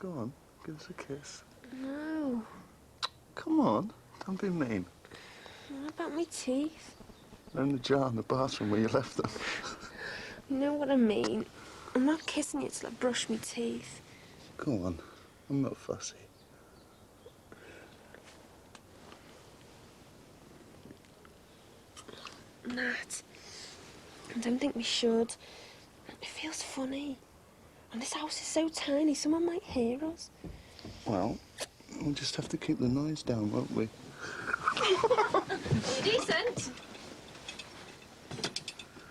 Go on, give us a kiss. No. Come on, don't be mean. What about my teeth? They're in the jar in the bathroom where you left them. You know what I mean. I'm not kissing you till I brush my teeth. Go on, I'm not fussy. Nat, I don't think we should. It feels funny. And this house is so tiny, someone might hear us. Well, we'll just have to keep the noise down, won't we? Decent.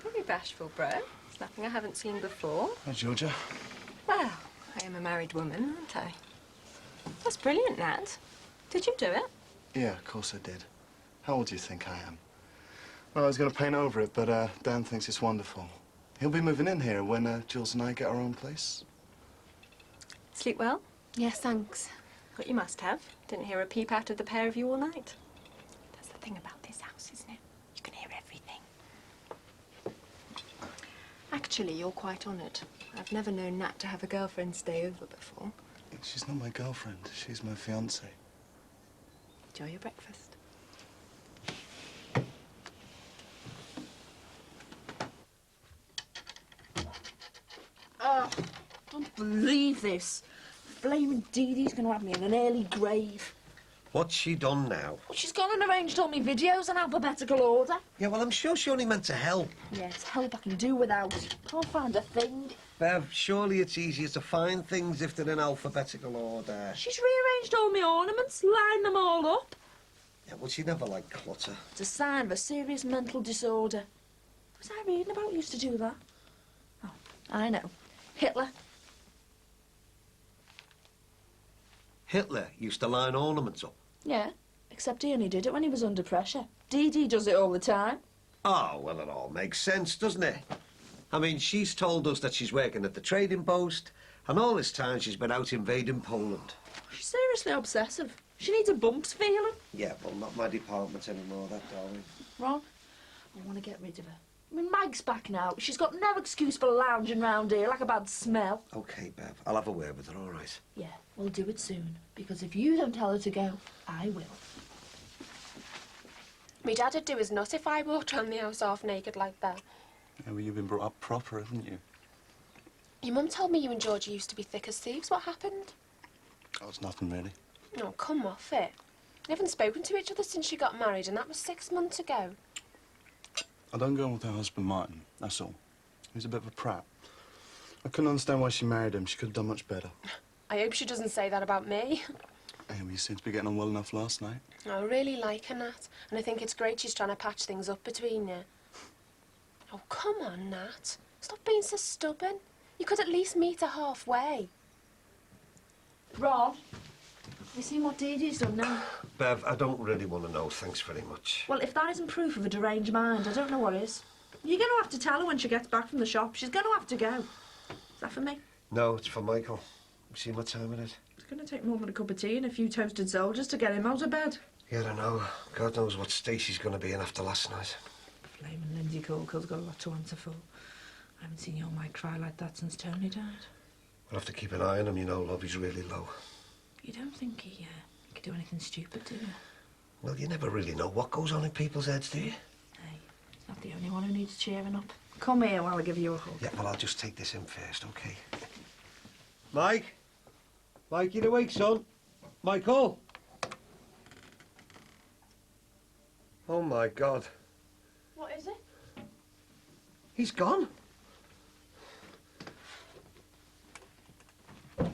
Don't be bashful, bro. It's nothing I haven't seen before. Hi, Georgia. Well, I am a married woman, aren't I? That's brilliant, Nat. Did you do it? Yeah, of course I did. How old do you think I am? Well, I was going to paint over it, but Dan thinks it's wonderful. He'll be moving in here when Jules and I get our own place. Sleep well? Yes, thanks. What you must have. Didn't hear a peep out of the pair of you all night. That's the thing about this house, isn't it? You can hear everything. Actually, you're quite honoured. I've never known Nat to have a girlfriend stay over before. She's not my girlfriend. She's my fiancée. Enjoy your breakfast. Oh, I don't believe this. Blaming Dee Dee's going to have me in an early grave. What's she done now? Well, she's gone and arranged all my videos in alphabetical order. Yeah, well, I'm sure she only meant to help. Yeah, it's help I can do without. Can't find a thing. Bev, surely it's easier to find things if they're in alphabetical order. She's rearranged all my ornaments, lined them all up. Yeah, well, she never liked clutter. It's a sign of a serious mental disorder. Was I reading about used to do that? Oh, I know. Hitler. Hitler used to line ornaments up. Yeah, except he only did it when he was under pressure. Dee Dee does it all the time. Oh, well, it all makes sense, doesn't it? I mean, she's told us that she's working at the trading post, and all this time she's been out invading Poland. She's seriously obsessive. She needs a bumps feeling. Yeah, well, not my department anymore, that, darling. Ron, I want to get rid of her. I mean, Mag's back now. She's got no excuse for lounging round here like a bad smell. OK, Bev, I'll have a word with her, all right? Yeah, we'll do it soon. Because if you don't tell her to go, I will. My dad'd do his nut if I walked around the house half naked like that. Yeah, well, you've been brought up proper, haven't you? Your mum told me you and Georgie used to be thick as thieves. What happened? Oh, it's nothing, really. Oh, come off it. You haven't spoken to each other since you got married, and that was 6 months ago. I don't go on with her husband, Martin, that's all. He's a bit of a prat. I couldn't understand why she married him. She could have done much better. I hope she doesn't say that about me. Hey, well, you seem to be getting on well enough last night. I really like her, Nat, and I think it's great she's trying to patch things up between you. Oh, come on, Nat. Stop being so stubborn. You could at least meet her halfway. Ron, have you seen what Dee Dee's done now? Bev, I don't really want to know, thanks very much. Well, if that isn't proof of a deranged mind, I don't know what is. You're going to have to tell her when she gets back from the shop. She's going to have to go. Is that for me? No, it's for Michael. You see what time it is? It's going to take more than a cup of tea and a few toasted soldiers to get him out of bed. Yeah, I know. God knows what state she's going to be in after last night. Flaming Lindsay Corkill's got a lot to answer for. I haven't seen your Mike cry like that since Tony died. We'll have to keep an eye on him, you know, love. He's really low. You don't think he could do anything stupid, do you? Well, you never really know what goes on in people's heads, do you? Hey, he's not the only one who needs cheering up. Come here while I give you a hug. Yeah, well, I'll just take this in first, OK? Mike? Mike, you awake, son? Michael? Oh, my God. What is it? He's gone. It's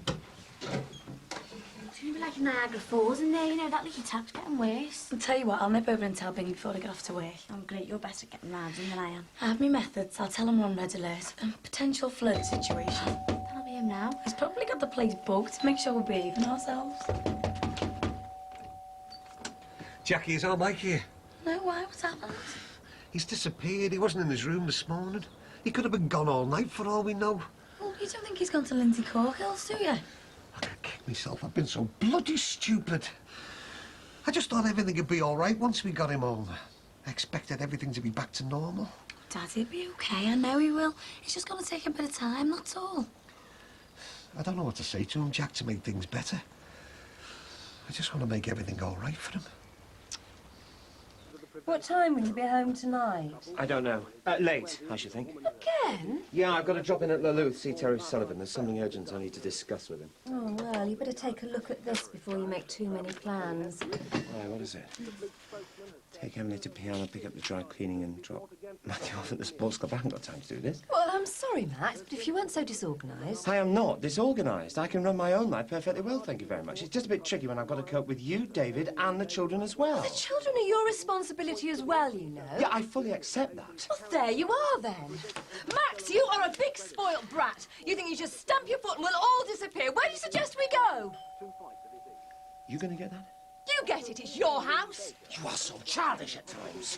going to be like Niagara Falls in there, you know, that leaky tap's getting worse. I'll tell you what, I'll nip over and tell Bingy before I get off to work. Oh, great, you're better at getting round him than I am. I have my methods, I'll tell him we're on red alert. Potential flood situation. That'll be him now. He's probably got the place bugged to make sure we're behaving ourselves. Jackie, is our Mike here? No, why? What's happened? He's disappeared. He wasn't in his room this morning. He could have been gone all night for all we know. Well, you don't think he's gone to Lindsay Corkill's, do you? I could kick myself. I've been so bloody stupid. I just thought everything would be all right once we got him home. I expected everything to be back to normal. Daddy'll be okay, I know he will. It's just going to take a bit of time, that's all. I don't know what to say to him, Jack, to make things better. I just want to make everything all right for him. What time will you be home tonight? I don't know. Late, I should think. Again? Yeah, I've got to drop in at Lalou to see Terry Sullivan. There's something urgent I need to discuss with him. Oh, well, you better take a look at this before you make too many plans. Why, what is it? Take Emily to piano, pick up the dry cleaning and drop Matthew off at the sports club. I haven't got time to do this. Well, I'm sorry, Max, but if you weren't so disorganised... I am not disorganised. I can run my own life perfectly well, thank you very much. It's just a bit tricky when I've got to cope with you, David, and the children as well. The children are your responsibility as well, you know. Yeah, I fully accept that. Well, there you are, then. Max, you are a big spoilt brat. You think you just stamp your foot and we'll all disappear. Where do you suggest we go? You gonna get that? You get it, it's your house. You are so childish at times.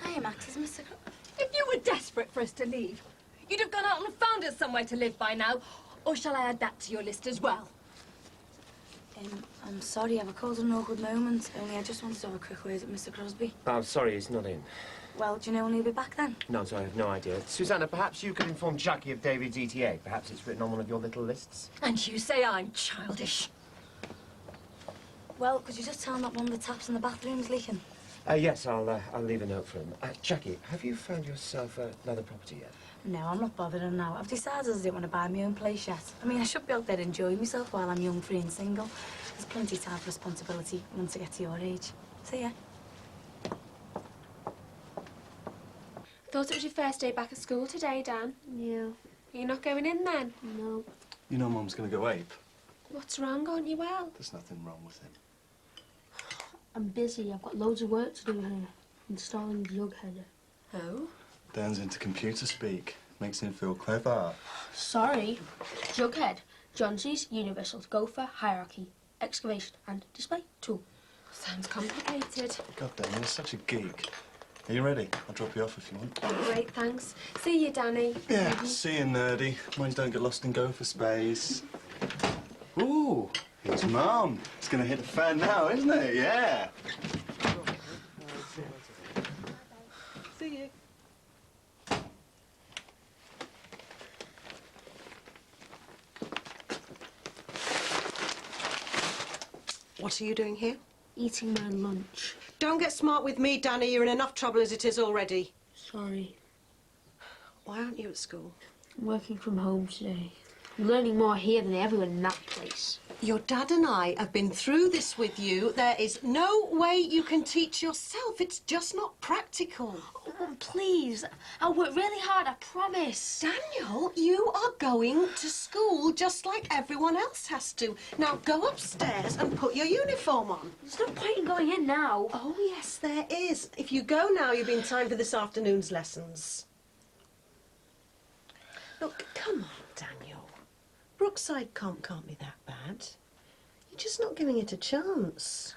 Hiya, Max. Is Mr. If you were desperate for us to leave, you'd have gone out and found us somewhere to live by now. Or shall I add that to your list as well? I'm sorry, I've called at an awkward moment. Only I just wanted to have a quick word with Mr. Crosby. Oh, sorry, he's not in. Well, do you know when he'll be back then? No, sorry, I have no idea. Susanna, perhaps you could inform Jackie of David's ETA. Perhaps it's written on one of your little lists. And you say I'm childish. Well, could you just tell him that one of the taps in the bathroom's leaking? Yes, I'll leave a note for him. Jackie, have you found yourself another property yet? No, I'm not bothering now. I've decided I don't want to buy my own place yet. I mean, I should be out there enjoying myself while I'm young, free and single. There's plenty of time for responsibility once I get to your age. So, yeah. Thought it was your first day back at school today, Dan. Yeah. Are you not going in then? No. You know Mum's going to go ape. What's wrong? Aren't you well? There's nothing wrong with him. I'm busy. I've got loads of work to do here. Installing the jug header. Oh? Dan's into computer speak. Makes him feel clever. Sorry. Jughead. Johnson's universal gopher hierarchy, excavation and display tool. Sounds complicated. God damn, you're such a geek. Are you ready? I'll drop you off if you want. Great, thanks. See you, Danny. Yeah, see you, nerdy. Mind don't get lost in gopher space. Ooh, it's Mum. It's gonna hit the fan now, isn't it? Yeah. See you. What are you doing here? Eating my lunch. Don't get smart with me, Danny. You're in enough trouble as it is already. Sorry. Why aren't you at school? I'm working from home today. I'm learning more here than everyone in that place. Your dad and I have been through this with you. There is no way you can teach yourself. It's just not practical. Oh, Mum, please. I'll work really hard, I promise. Daniel, you are going to school just like everyone else has to. Now go upstairs and put your uniform on. There's no point in going in now. Oh, yes, there is. If you go now, you'll be in time for this afternoon's lessons. Look, come on, Daniel. Brookside can't be that bad. You're just not giving it a chance.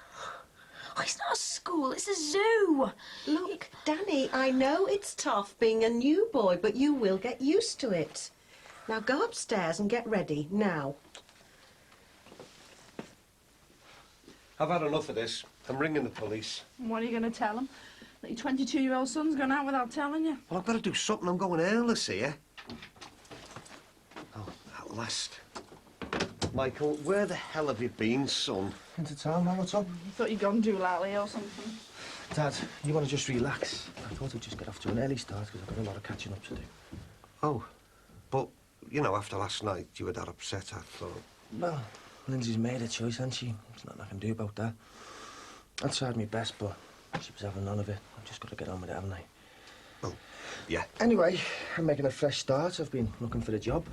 Oh, it's not a school, it's a zoo. Look, Danny, I know it's tough being a new boy, but you will get used to it. Now go upstairs and get ready, now. I've had enough of this. I'm ringing the police. What are you going to tell them? That your 22-year-old son's gone out without telling you? Well, I've got to do something. I'm going earless here. Oh, at last. Michael, where the hell have you been, son? Into town, man, what's up? You thought you'd gone doolally or something. Dad, you want to just relax? I thought I'd just get off to an early start because I've got a lot of catching up to do. Oh, but, you know, after last night, you were that upset, I thought. Well, Lindsay's made a choice, hasn't she? There's nothing I can do about that. I tried my best, but she was having none of it. I've just got to get on with it, haven't I? Oh, yeah. Anyway, I'm making a fresh start. I've been looking for a job.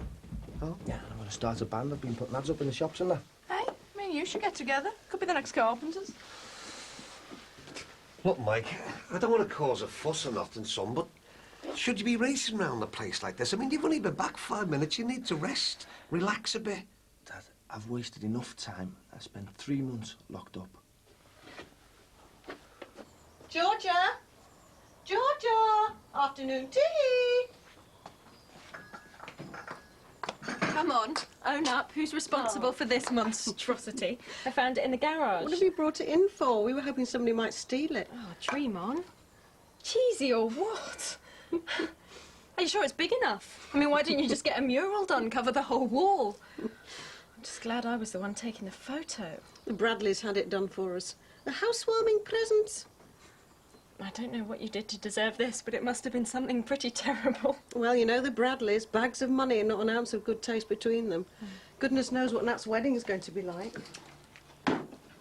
Oh? Yeah, I'm going to start a band. I've been putting ads up in the shops and that. Hey, me and you should get together. Could be the next Carpenters. Look, Mike, I don't want to cause a fuss or nothing, son, but should you be racing around the place like this? I mean, you've only been back 5 minutes. You need to rest, relax a bit. Dad, I've wasted enough time. I spent 3 months locked up. Georgia! Georgia! Afternoon tea! Come on, own up. Who's responsible for this monstrosity? I found it in the garage. What have you brought it in for? We were hoping somebody might steal it. Oh, dream on. Cheesy or what? Are you sure it's big enough? I mean, why didn't you just get a mural done, cover the whole wall? I'm just glad I was the one taking the photo. The Bradleys had it done for us. A housewarming present. I don't know what you did to deserve this, but it must have been something pretty terrible. Well, you know the Bradleys, bags of money and not an ounce of good taste between them. Goodness knows what Nat's wedding is going to be like.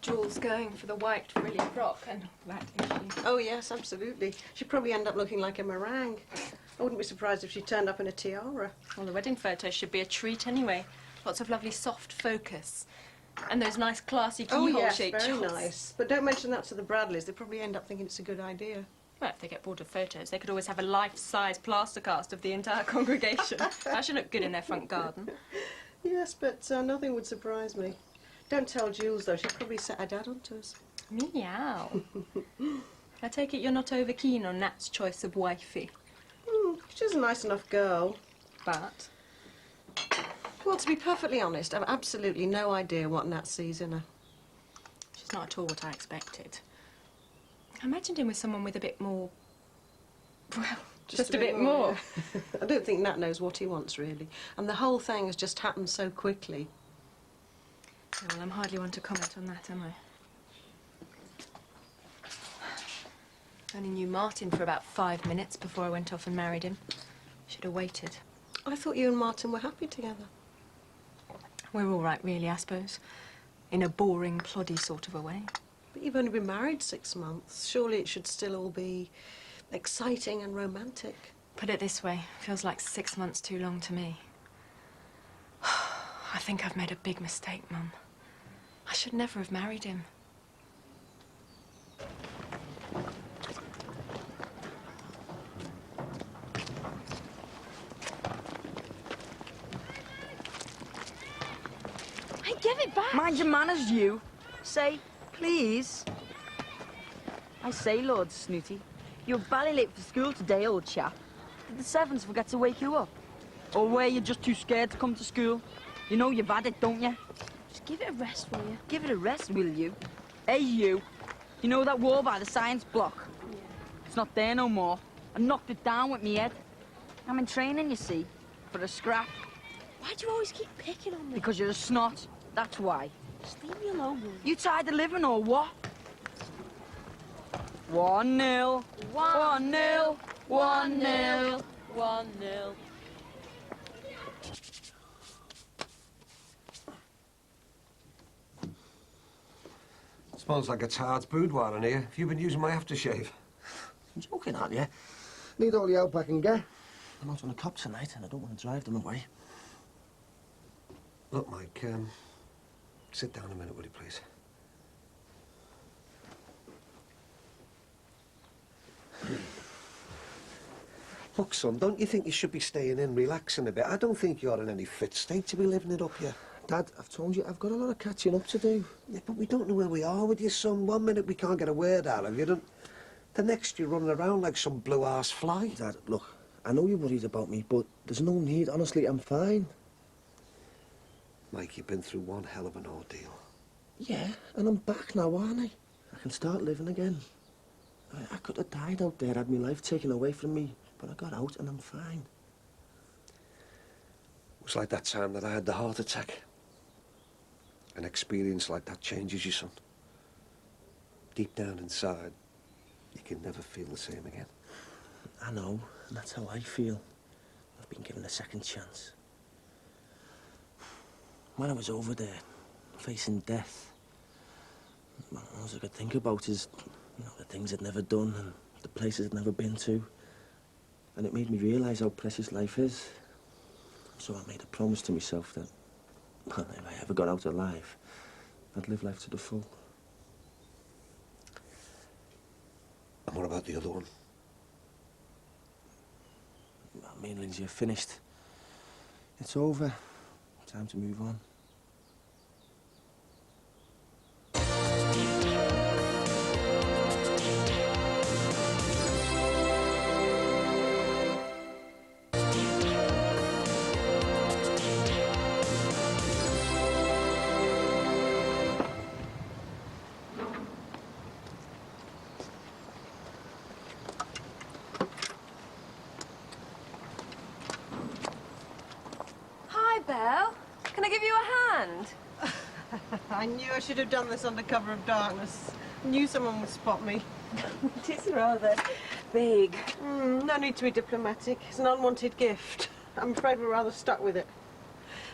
Jules going for the white frilly frock and that issue. Oh, yes, absolutely. She'd probably end up looking like a meringue. I wouldn't be surprised if she turned up in a tiara. Well, the wedding photo should be a treat anyway. Lots of lovely soft focus. And those nice classy keyhole-shaped very shots. nice. But don't mention that to the Bradleys. They probably end up thinking it's a good idea. Well, if they get bored of photos, they could always have a life-size plaster cast of the entire congregation. That should look good in their front garden. Yes, but nothing would surprise me. Don't tell Jules, though. She'd probably set her dad onto us. Meow. I take it you're not over keen on Nat's choice of wifey. She's a nice enough girl. But? Well, to be perfectly honest, I've absolutely no idea what Nat sees in her. She's not at all what I expected. I imagined him with someone with a bit more... well, just a bit more. Yeah. I don't think Nat knows what he wants, really. And the whole thing has just happened so quickly. Well, I'm hardly one to comment on that, am I? Only knew Martin for about 5 minutes before I went off and married him. Should have waited. I thought you and Martin were happy together. We're all right, really, I suppose. In a boring, ploddy sort of a way. But you've only been married 6 months. Surely it should still all be exciting and romantic. Put it this way, feels like 6 months too long to me. I think I've made a big mistake, Mum. I should never have married him. Hey, give it back! Mind your manners, you. Say, please. I say, Lord Snooty, you're barely late for school today, old chap. Did the servants forget to wake you up? Or were you just too scared to come to school? You know you've had it, don't you? Just give it a rest, will you? Give it a rest, will you? Hey, you. You know that wall by the science block? Yeah. It's not there no more. I knocked it down with me head. I'm in training, you see, for a scrap. Why do you always keep picking on me? Because you're a snot, that's why. Just leave me alone, will you? You tired of living or what? 1-0. 1-0. 1-0. 1-0. Smells like a tart's boudoir in here. Have you been using my aftershave? You're joking, aren't you? Need all the help I can get. I'm out on a cop tonight and I don't want to drive them away. Look, Mike, sit down a minute, will you, please? Look, son, don't you think you should be staying in, relaxing a bit? I don't think you're in any fit state to be living it up here. Dad, I've told you, I've got a lot of catching up to do. Yeah, but we don't know where we are with you, son. 1 minute we can't get a word out of you, and the next you're running around like some blue-arse fly. Dad, look, I know you're worried about me, but there's no need. Honestly, I'm fine. Mike, you've been through one hell of an ordeal. Yeah, and I'm back now, aren't I? I can start living again. I could have died out there, had my life taken away from me, but I got out and I'm fine. It was like that time that I had the heart attack. An experience like that changes you, son. Deep down inside, you can never feel the same again. I know, and that's how I feel. I've been given a second chance. When I was over there, facing death, all I could think about is, you know, the things I'd never done and the places I'd never been to. And it made me realise how precious life is. So I made a promise to myself that, well, if I ever got out alive, I'd live life to the full. And what about the other one? Well, me and Lindsay are finished. It's over. Time to move on. give you a hand? I knew I should have done this under cover of darkness. Knew someone would spot me. It is rather big. No need to be diplomatic. It's an unwanted gift. I'm afraid we're rather stuck with it.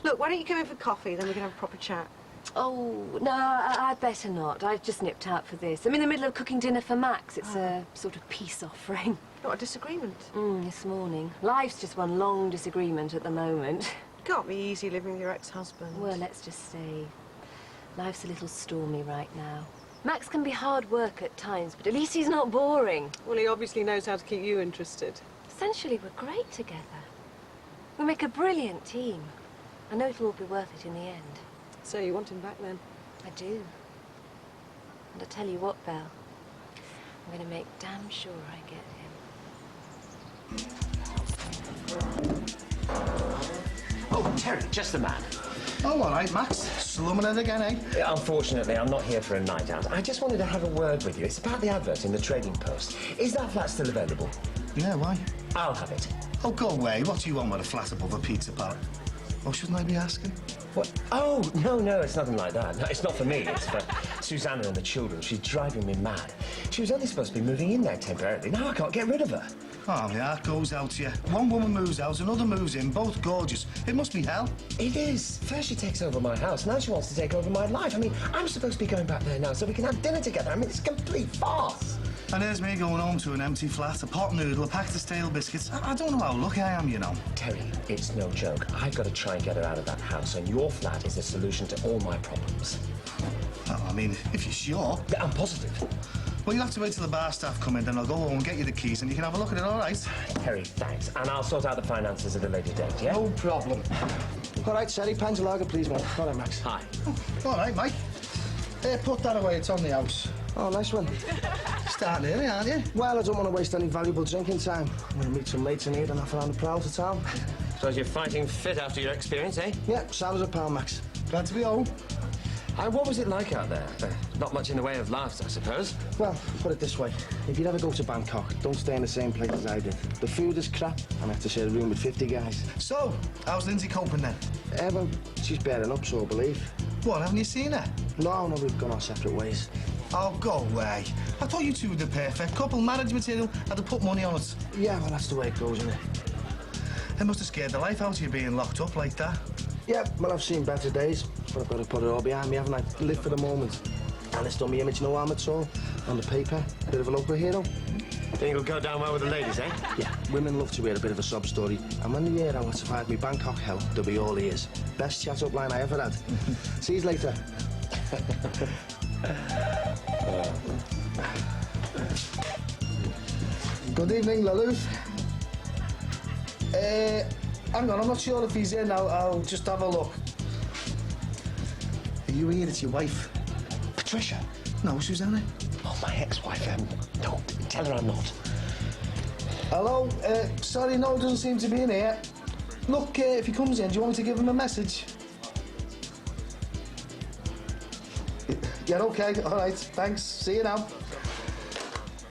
Look, why don't you come in for coffee, then we can have a proper chat. Oh, no, I'd better not. I've just nipped out for this. I'm in the middle of cooking dinner for Max. It's a sort of peace offering. Not a disagreement. This morning. Life's just one long disagreement at the moment. Can't be easy living with your ex-husband. Well, let's just say life's a little stormy right now. Max can be hard work at times, but at least he's not boring. Well, he obviously knows how to keep you interested. Essentially, we're great together. We make a brilliant team. I know it'll all be worth it in the end. So you want him back, then? I do. And I tell you what, Belle, I'm going to make damn sure I get him. Oh, Terry, just the man. Oh, all right, Max. Slumming it again, eh? Unfortunately, I'm not here for a night out. I just wanted to have a word with you. It's about the advert in the Trading Post. Is that flat still available? Yeah, why? I'll have it. Oh, go away. What do you want with a flat above a pizza parlor? Oh, shouldn't I be asking? What? Oh, no, it's nothing like that. No, it's not for me. It's for Susanna and the children. She's driving me mad. She was only supposed to be moving in there temporarily. Now I can't get rid of her. Oh, my heart goes out to you. One woman moves out, another moves in, both gorgeous. It must be hell. It is. First she takes over my house, now she wants to take over my life. I mean, I'm supposed to be going back there now so we can have dinner together. I mean, it's a complete farce. And there's me going home to an empty flat, a pot noodle, a packet of stale biscuits. I don't know how lucky I am, you know. Terry, it's no joke. I've got to try and get her out of that house, and your flat is the solution to all my problems. Well, I mean, if you're sure. Yeah, I'm positive. Well, you'll have to wait till the bar staff come in, then I'll go home and get you the keys and you can have a look at it, all right? Terry, thanks. And I'll sort out the finances at a later date, yeah? No problem. All right, Sally, pans of lager, please, mate. All right, Max. Hi. All right, Mike. Put that away, it's on the house. Oh, nice one. Starting early, aren't you? Well, I don't want to waste any valuable drinking time. I'm going to meet some mates in here and half around the prowl to town. So you're fighting fit after your experience, eh? Yeah, sound as a pound, Max. Glad to be home. What was it like out there? Not much in the way of laughs, I suppose. Well, put it this way. If you ever go to Bangkok, don't stay in the same place as I did. The food is crap, and I have to share a room with 50 guys. So, how's Lindsay coping then? Well, she's bearing up, so I believe. What, haven't you seen her? No, we've gone our separate ways. Oh, go away. I thought you two were the perfect couple. Marriage material, had to put money on it. Yeah, well, that's the way it goes, isn't it? It must have scared the life out of you being locked up like that. Yeah, well, I've seen better days, but I've got to put it all behind me, haven't I? Live for the moment. And it's done me image no harm at all. On the paper, a bit of a local hero. Think it'll go down well with the ladies, eh? Yeah, women love to hear a bit of a sob story. And when they hear how I survived me Bangkok hell, they'll be all ears. Best chat-up line I ever had. See you later. Good evening, Laluz. Hang on, I'm not sure if he's in. I'll just have a look. Are you here? It's your wife. Patricia? No, Susanna. Oh, my ex-wife. No, tell her I'm not. Hello? Sorry, no, doesn't seem to be in here. Look, if he comes in, do you want me to give him a message? Yeah, okay, all right, thanks. See you now.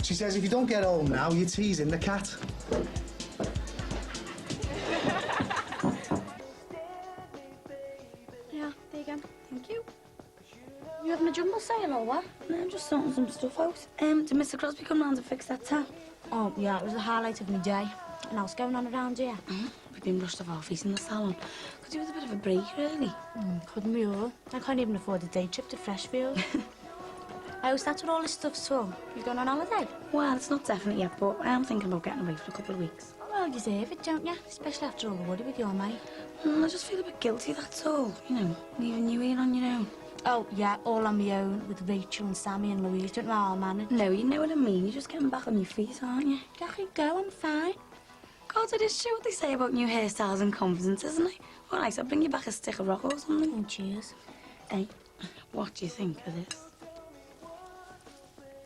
She says if you don't get home now, you're teasing the cat. Yeah, there you go. Thank you. You having a jumble sale or what? No, I'm just sorting some stuff out. Did Mr. Crosby come round to fix that tap? Oh, yeah, it was the highlight of my day. And else going on around here? We've been rushed off our feet in the salon. Could do with a bit of a break, really. Couldn't we all? I can't even afford a day trip to Freshfield. Oh, so that's what all this stuff's for? You going on holiday? Well, it's not definite yet, but I am thinking about getting away for a couple of weeks. Well, you deserve it, don't you? Especially after all the worry with your mate. I just feel a bit guilty, that's all. You know, leaving you here on your own. Oh, yeah, all on my own, with Rachel and Sammy and Louise. Don't know how I'll manage. No, you know what I mean. You're just getting back on your feet, aren't you? Jack, you go, I'm fine. God, it is true what they say about new hairstyles and confidence, isn't it? All right, I'll bring you back a stick of rock or something. Oh, cheers. Hey, what do you think of this?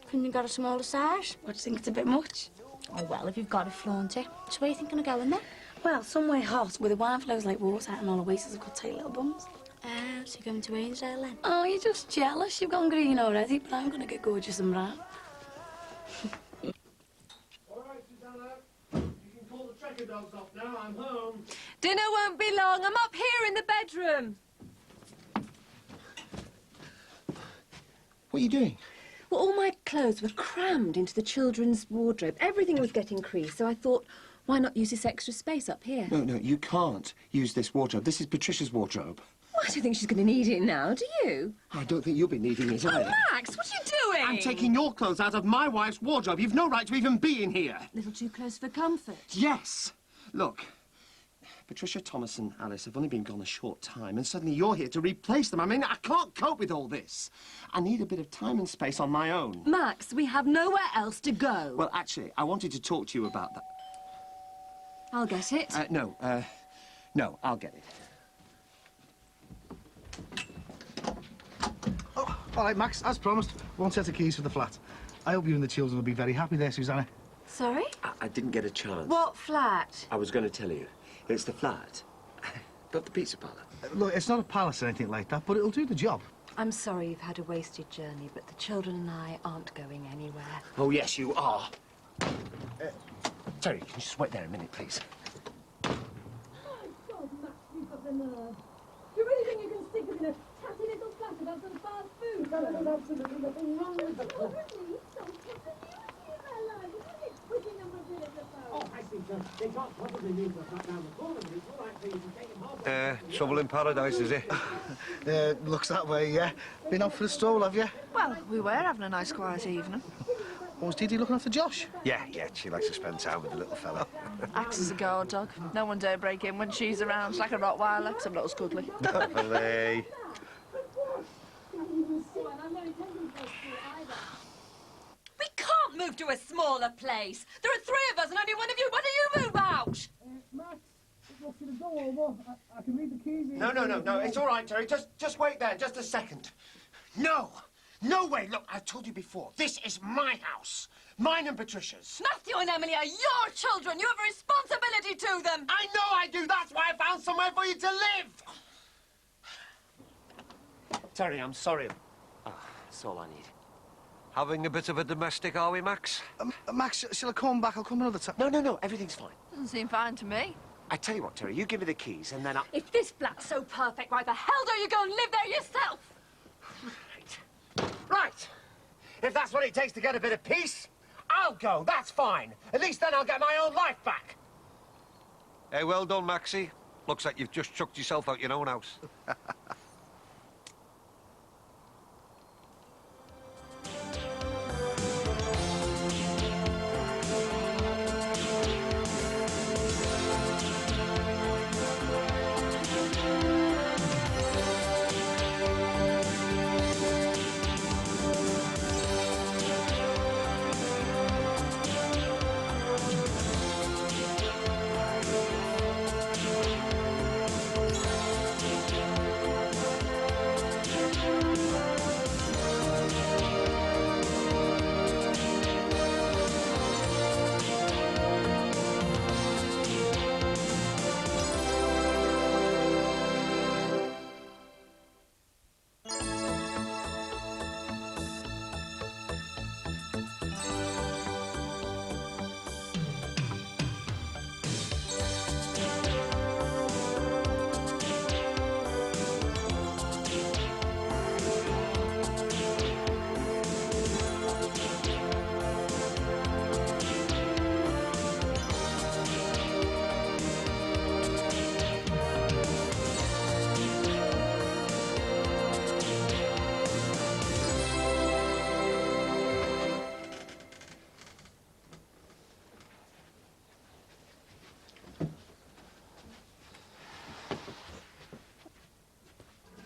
Couldn't you got a smaller size? What, do you think it's a bit much? Oh, well, if you've got to flaunt it. So where are you thinking of going then? Well, somewhere hot, where the wine flows like water and all the waisters have got tight little bums. So you're going to Ainsdale then? Oh, you're just jealous. You've gone green already, but I'm going to get gorgeous and brown. All right, Susanna. You can call the tracker dogs off now. I'm home. Dinner won't be long. I'm up here in the bedroom. What are you doing? Well, all my clothes were crammed into the children's wardrobe. Everything was getting creased, so I thought, why not use this extra space up here? No, you can't use this wardrobe. This is Patricia's wardrobe. Well, I don't think she's going to need it now, do you? I don't think you'll be needing it either. Max, what are you doing? I'm taking your clothes out of my wife's wardrobe. You've no right to even be in here. A little too close for comfort. Yes. Look, Patricia, Thomas and Alice have only been gone a short time, and suddenly you're here to replace them. I mean, I can't cope with all this. I need a bit of time and space on my own. Max, we have nowhere else to go. Well, actually, I wanted to talk to you about that. I'll get it. No, I'll get it. Oh, all right, Max, as promised, one set of keys for the flat. I hope you and the children will be very happy there, Susanna. Sorry? I didn't get a chance. What flat? I was going to tell you. It's the flat. Not the pizza parlour. Look, it's not a palace or anything like that, but it'll do the job. I'm sorry you've had a wasted journey, but the children and I aren't going anywhere. Oh, yes, you are. Terry, can you just wait there a minute, please? Oh, God, Max, you've got the nerve. Do you really think you can stick us in a tatty little flat without some fast food? There's absolutely nothing wrong with the Oh, flat. really? So continuity in their lives, isn't it? Putting them a bit about. Oh, I see, sir. They can't possibly leave the flat down the corner, but it's all right for you to take them home. Trouble in paradise, is it? Looks that way, yeah. Been out for a stroll, have you? Well, we were having a nice quiet evening. Or was Dee Dee looking after Josh? Yeah, she likes to spend time with the little fella. Axe is a guard dog. No one dare break in when she's around. She's like a Rottweiler, except not as cuddly. Lovely. We can't move to a smaller place. There are 3 of us and only one of you. Why don't you move out? Max, look for the door over. I can read the keys in. No, it's all right, Terry. Just wait there, just a second. No way. Look, I've told you before. This is my house. Mine and Patricia's. Matthew and Emily are your children. You have a responsibility to them. I know I do. That's why I found somewhere for you to live. Terry, I'm sorry. Oh, that's all I need. Having a bit of a domestic, are we, Max? Max, shall I come back? I'll come another time. No, everything's fine. Doesn't seem fine to me. I tell you what, Terry, you give me the keys and then I'll... If this flat's so perfect, why the hell don't you go and live there yourself? Right. If that's what it takes to get a bit of peace, I'll go. That's fine. At least then I'll get my own life back. Hey, well done, Maxie. Looks like you've just chucked yourself out your own house.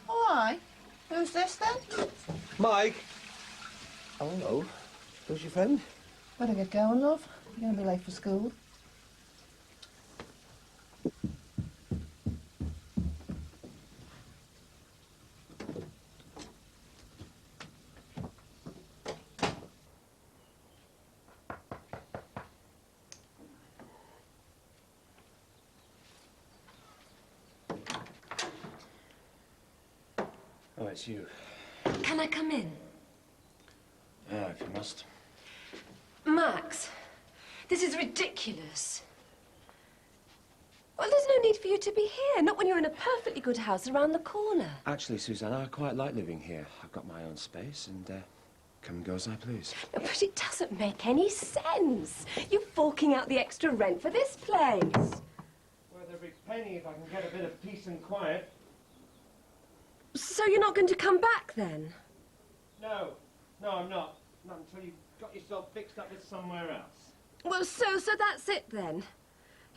Why? Who's this then? Mike. Oh, hello. Who's your friend? Better get going, love. You're going to be late for school. Oh, it's you. Can I come in? Yeah, if you must. Max, this is ridiculous. Well, there's no need for you to be here, not when you're in a perfectly good house around the corner. Actually, Susanna, I quite like living here. I've got my own space, and Come and go as I please. But it doesn't make any sense. You're forking out the extra rent for this place. Worth every penny if I can get a bit of peace and quiet. So you're not going to come back then? No, I'm not. Not until you've got yourself fixed up with somewhere else. Well, so that's it then?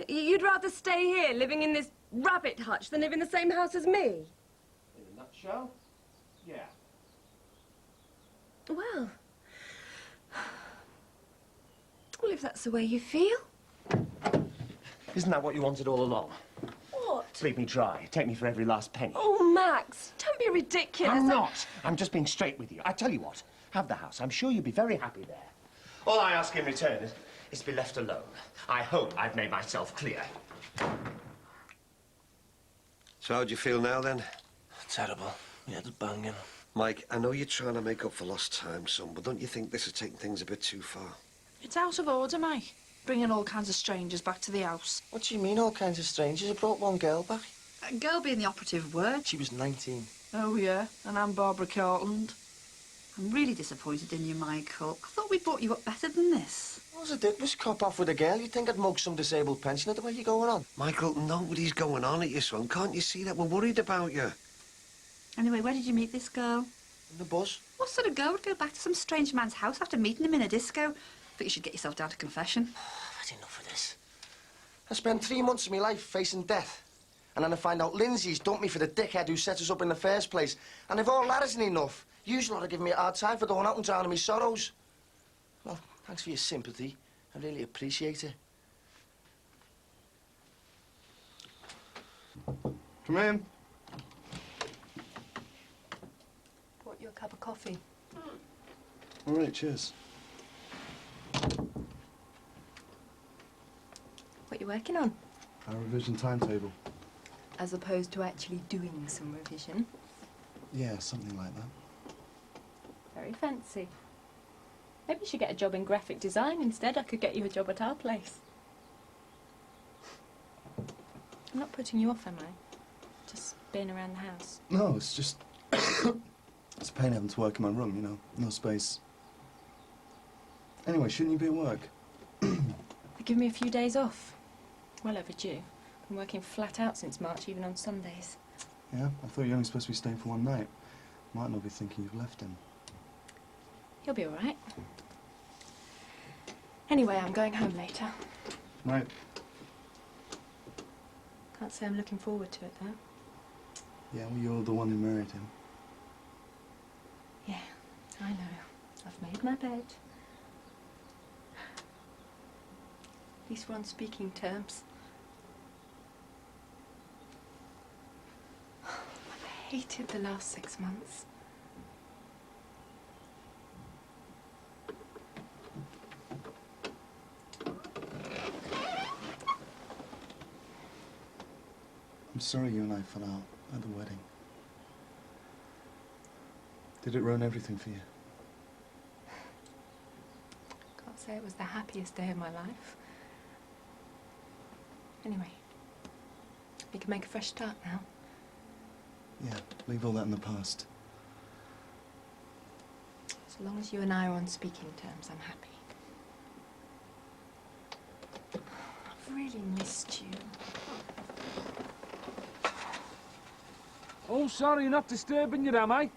You'd rather stay here, living in this rabbit hutch, than live in the same house as me? In a nutshell, yeah. Well, if that's the way you feel. Isn't that what you wanted all along? What? To leave me dry, take me for every last penny. Oh, Max, don't be ridiculous. I'm not. I'm just being straight with you. I tell you what, have the house. I'm sure you'll be very happy there. All I ask in return is to be left alone. I hope I've made myself clear. So how do you feel now, then? Terrible. My head's banging. Mike, I know you're trying to make up for lost time, son, but don't you think this is taking things a bit too far? It's out of order, Mike. Bringing all kinds of strangers back to the house. What do you mean, all kinds of strangers? I brought one girl back. A girl being the operative word. She was 19. Oh, yeah, and I'm Barbara Cortland. I'm really disappointed in you, Michael. I thought we brought you up better than this. All I did was cop off with a girl. You'd think I'd mug some disabled pensioner the way you're going on. Michael, nobody's going on at you, son. Can't you see that? We're worried about you. Anyway, where did you meet this girl? In the bus. What sort of girl would go back to some strange man's house after meeting him in a disco? I think you should get yourself down to confession. I've had enough of this. I spent 3 months of my life facing death. And then I find out Lindsay's dumped me for the dickhead who set us up in the first place. And if all that isn't enough, you ought to give me a hard time for going out and drowning my sorrows. Well, thanks for your sympathy. I really appreciate it. Come in. Brought you a cup of coffee. All right, cheers. What you working on? Our revision timetable. As opposed to actually doing some revision. Yeah, something like that. Very fancy. Maybe you should get a job in graphic design instead. I could get you a job at our place. I'm not putting you off, am I? Just being around the house. No, it's just... it's a pain having to work in my room, you know. No space. Anyway, shouldn't you be at work? They give me a few days off. Well overdue. Been working flat out since March, even on Sundays. Yeah? I thought you were only supposed to be staying for one night. Might not be thinking you've left him. He'll be all right. Anyway, I'm going home later. Right. Can't say I'm looking forward to it, though. Yeah, well, you're the one who married him. Yeah, I know. I've made my bed. At least we're on speaking terms. I hated the last 6 months. I'm sorry you and I fell out at the wedding. Did it ruin everything for you? Can't say it was the happiest day of my life. Anyway, we can make a fresh start now. Yeah, leave all that in the past. So long as you and I are on speaking terms, I'm happy. I've really missed you. Oh, sorry, not disturbing you, am I?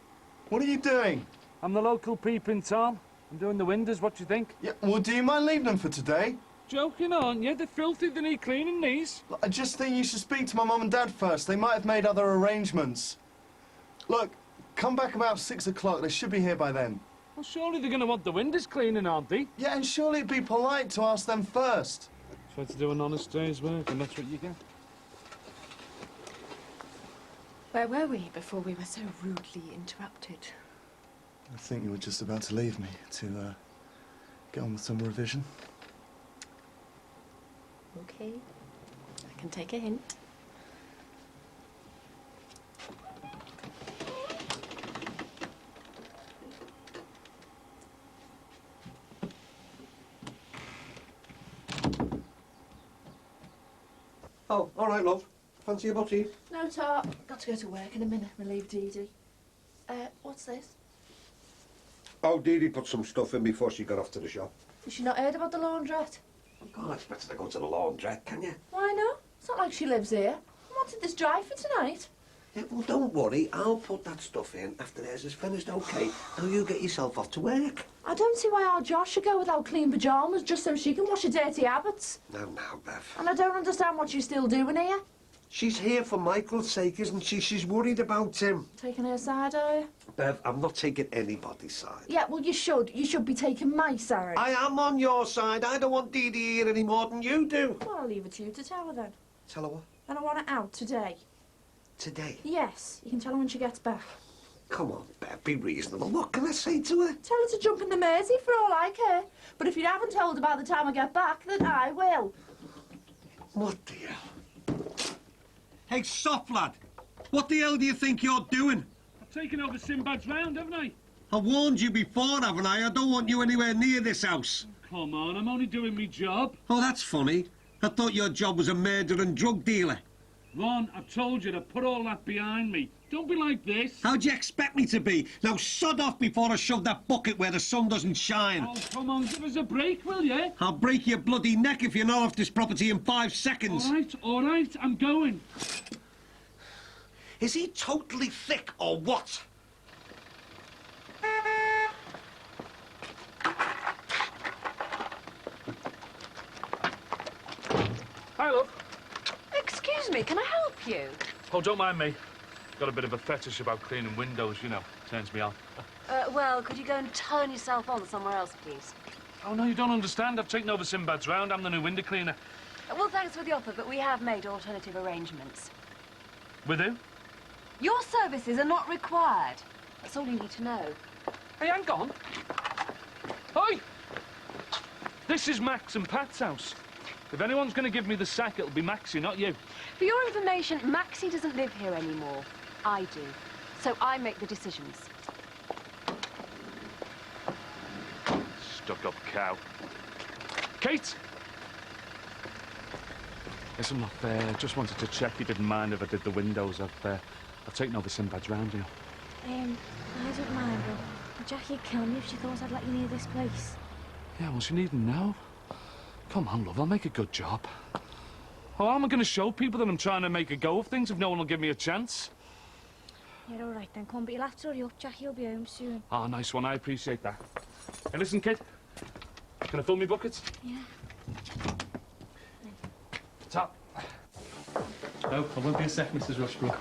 What are you doing? I'm the local peeping Tom. I'm doing the windows, what do you think? Yeah, well, do you mind leaving them for today? Joking, aren't you? They're filthy, they need cleaning these. Look, I just think you should speak to my mum and dad first. They might have made other arrangements. Look, come back about 6 o'clock. They should be here by then. Well, surely they're going to want the windows cleaning, aren't they? Yeah, and surely it'd be polite to ask them first. Try to do an honest day's work, and that's what you get. Where were we before we were so rudely interrupted? I think you were just about to leave me to get on with some revision. Okay, I can take a hint. Oh, all right, love. Fancy a butty? No, Tart. Got to go to work in a minute. Relieve Dee Dee. What's this? Oh, Dee put some stuff in before she got off to the shop. Has she not heard about the laundrette? You can't expect her to go to the laundrette, can you? Why not? It's not like she lives here. I wanted this dry for tonight. Yeah, well, don't worry. I'll put that stuff in after theirs is finished, OK? Now you get yourself off to work. I don't see why our Josh should go without clean pyjamas just so she can wash her dirty habits. Now, Bev. And I don't understand what she's still doing here. She's here for Michael's sake, isn't she? She's worried about him. Taking her side, are you? Bev, I'm not taking anybody's side. Yeah, well, you should. You should be taking my side. I am on your side. I don't want Dee here any more than you do. Well, I'll leave it to you to tell her then. Tell her what? And I want her out today. Today? Yes, you can tell her when she gets back. Come on, Bev, be reasonable. What can I say to her? Tell her to jump in the Mersey for all I care. But if you haven't told her by the time I get back, then I will. What the hell? Hey, soft lad. What the hell do you think you're doing? I've taken over Sinbad's round, haven't I? I warned you before, haven't I? I don't want you anywhere near this house. Come on, I'm only doing my job. Oh, that's funny. I thought your job was a murderer and drug dealer. Ron, I've told you to put all that behind me. Don't be like this. How'd you expect me to be? Now, sod off before I shove that bucket where the sun doesn't shine. Oh, come on, give us a break, will you? I'll break your bloody neck if you're not off this property in 5 seconds. All right, I'm going. Is he totally thick or what? Hi, love. Excuse me, can I help you? Oh, don't mind me. Got a bit of a fetish about cleaning windows, you know. Turns me on. Well, could you go and turn yourself on somewhere else, please? Oh, no, you don't understand. I've taken over Sinbad's round. I'm the new window cleaner. Well, thanks for the offer, but we have made alternative arrangements. With who? Your services are not required. That's all you need to know. Hey, hang on. Hi! This is Max and Pat's house. If anyone's going to give me the sack, it'll be Maxie, not you. For your information, Maxie doesn't live here anymore. I do. So I make the decisions. Stuck-up cow. Kate! Listen, look, just wanted to check you didn't mind if I did the windows. I've taken over Sinbad's round, you know. I don't mind, but Jackie'd kill me if she thought I'd let you near this place. Yeah, well, she needn't know. Come on, love, I'll make a good job. Oh, how am I going to show people that I'm trying to make a go of things if no one will give me a chance? You're all right then, come, but you'll have to hurry up. Jackie will be home soon. Ah, nice one, I appreciate that. Hey, listen, kid. Can I fill me buckets? Yeah. Tap. No, I won't be a sec, Mrs. Rushbrook.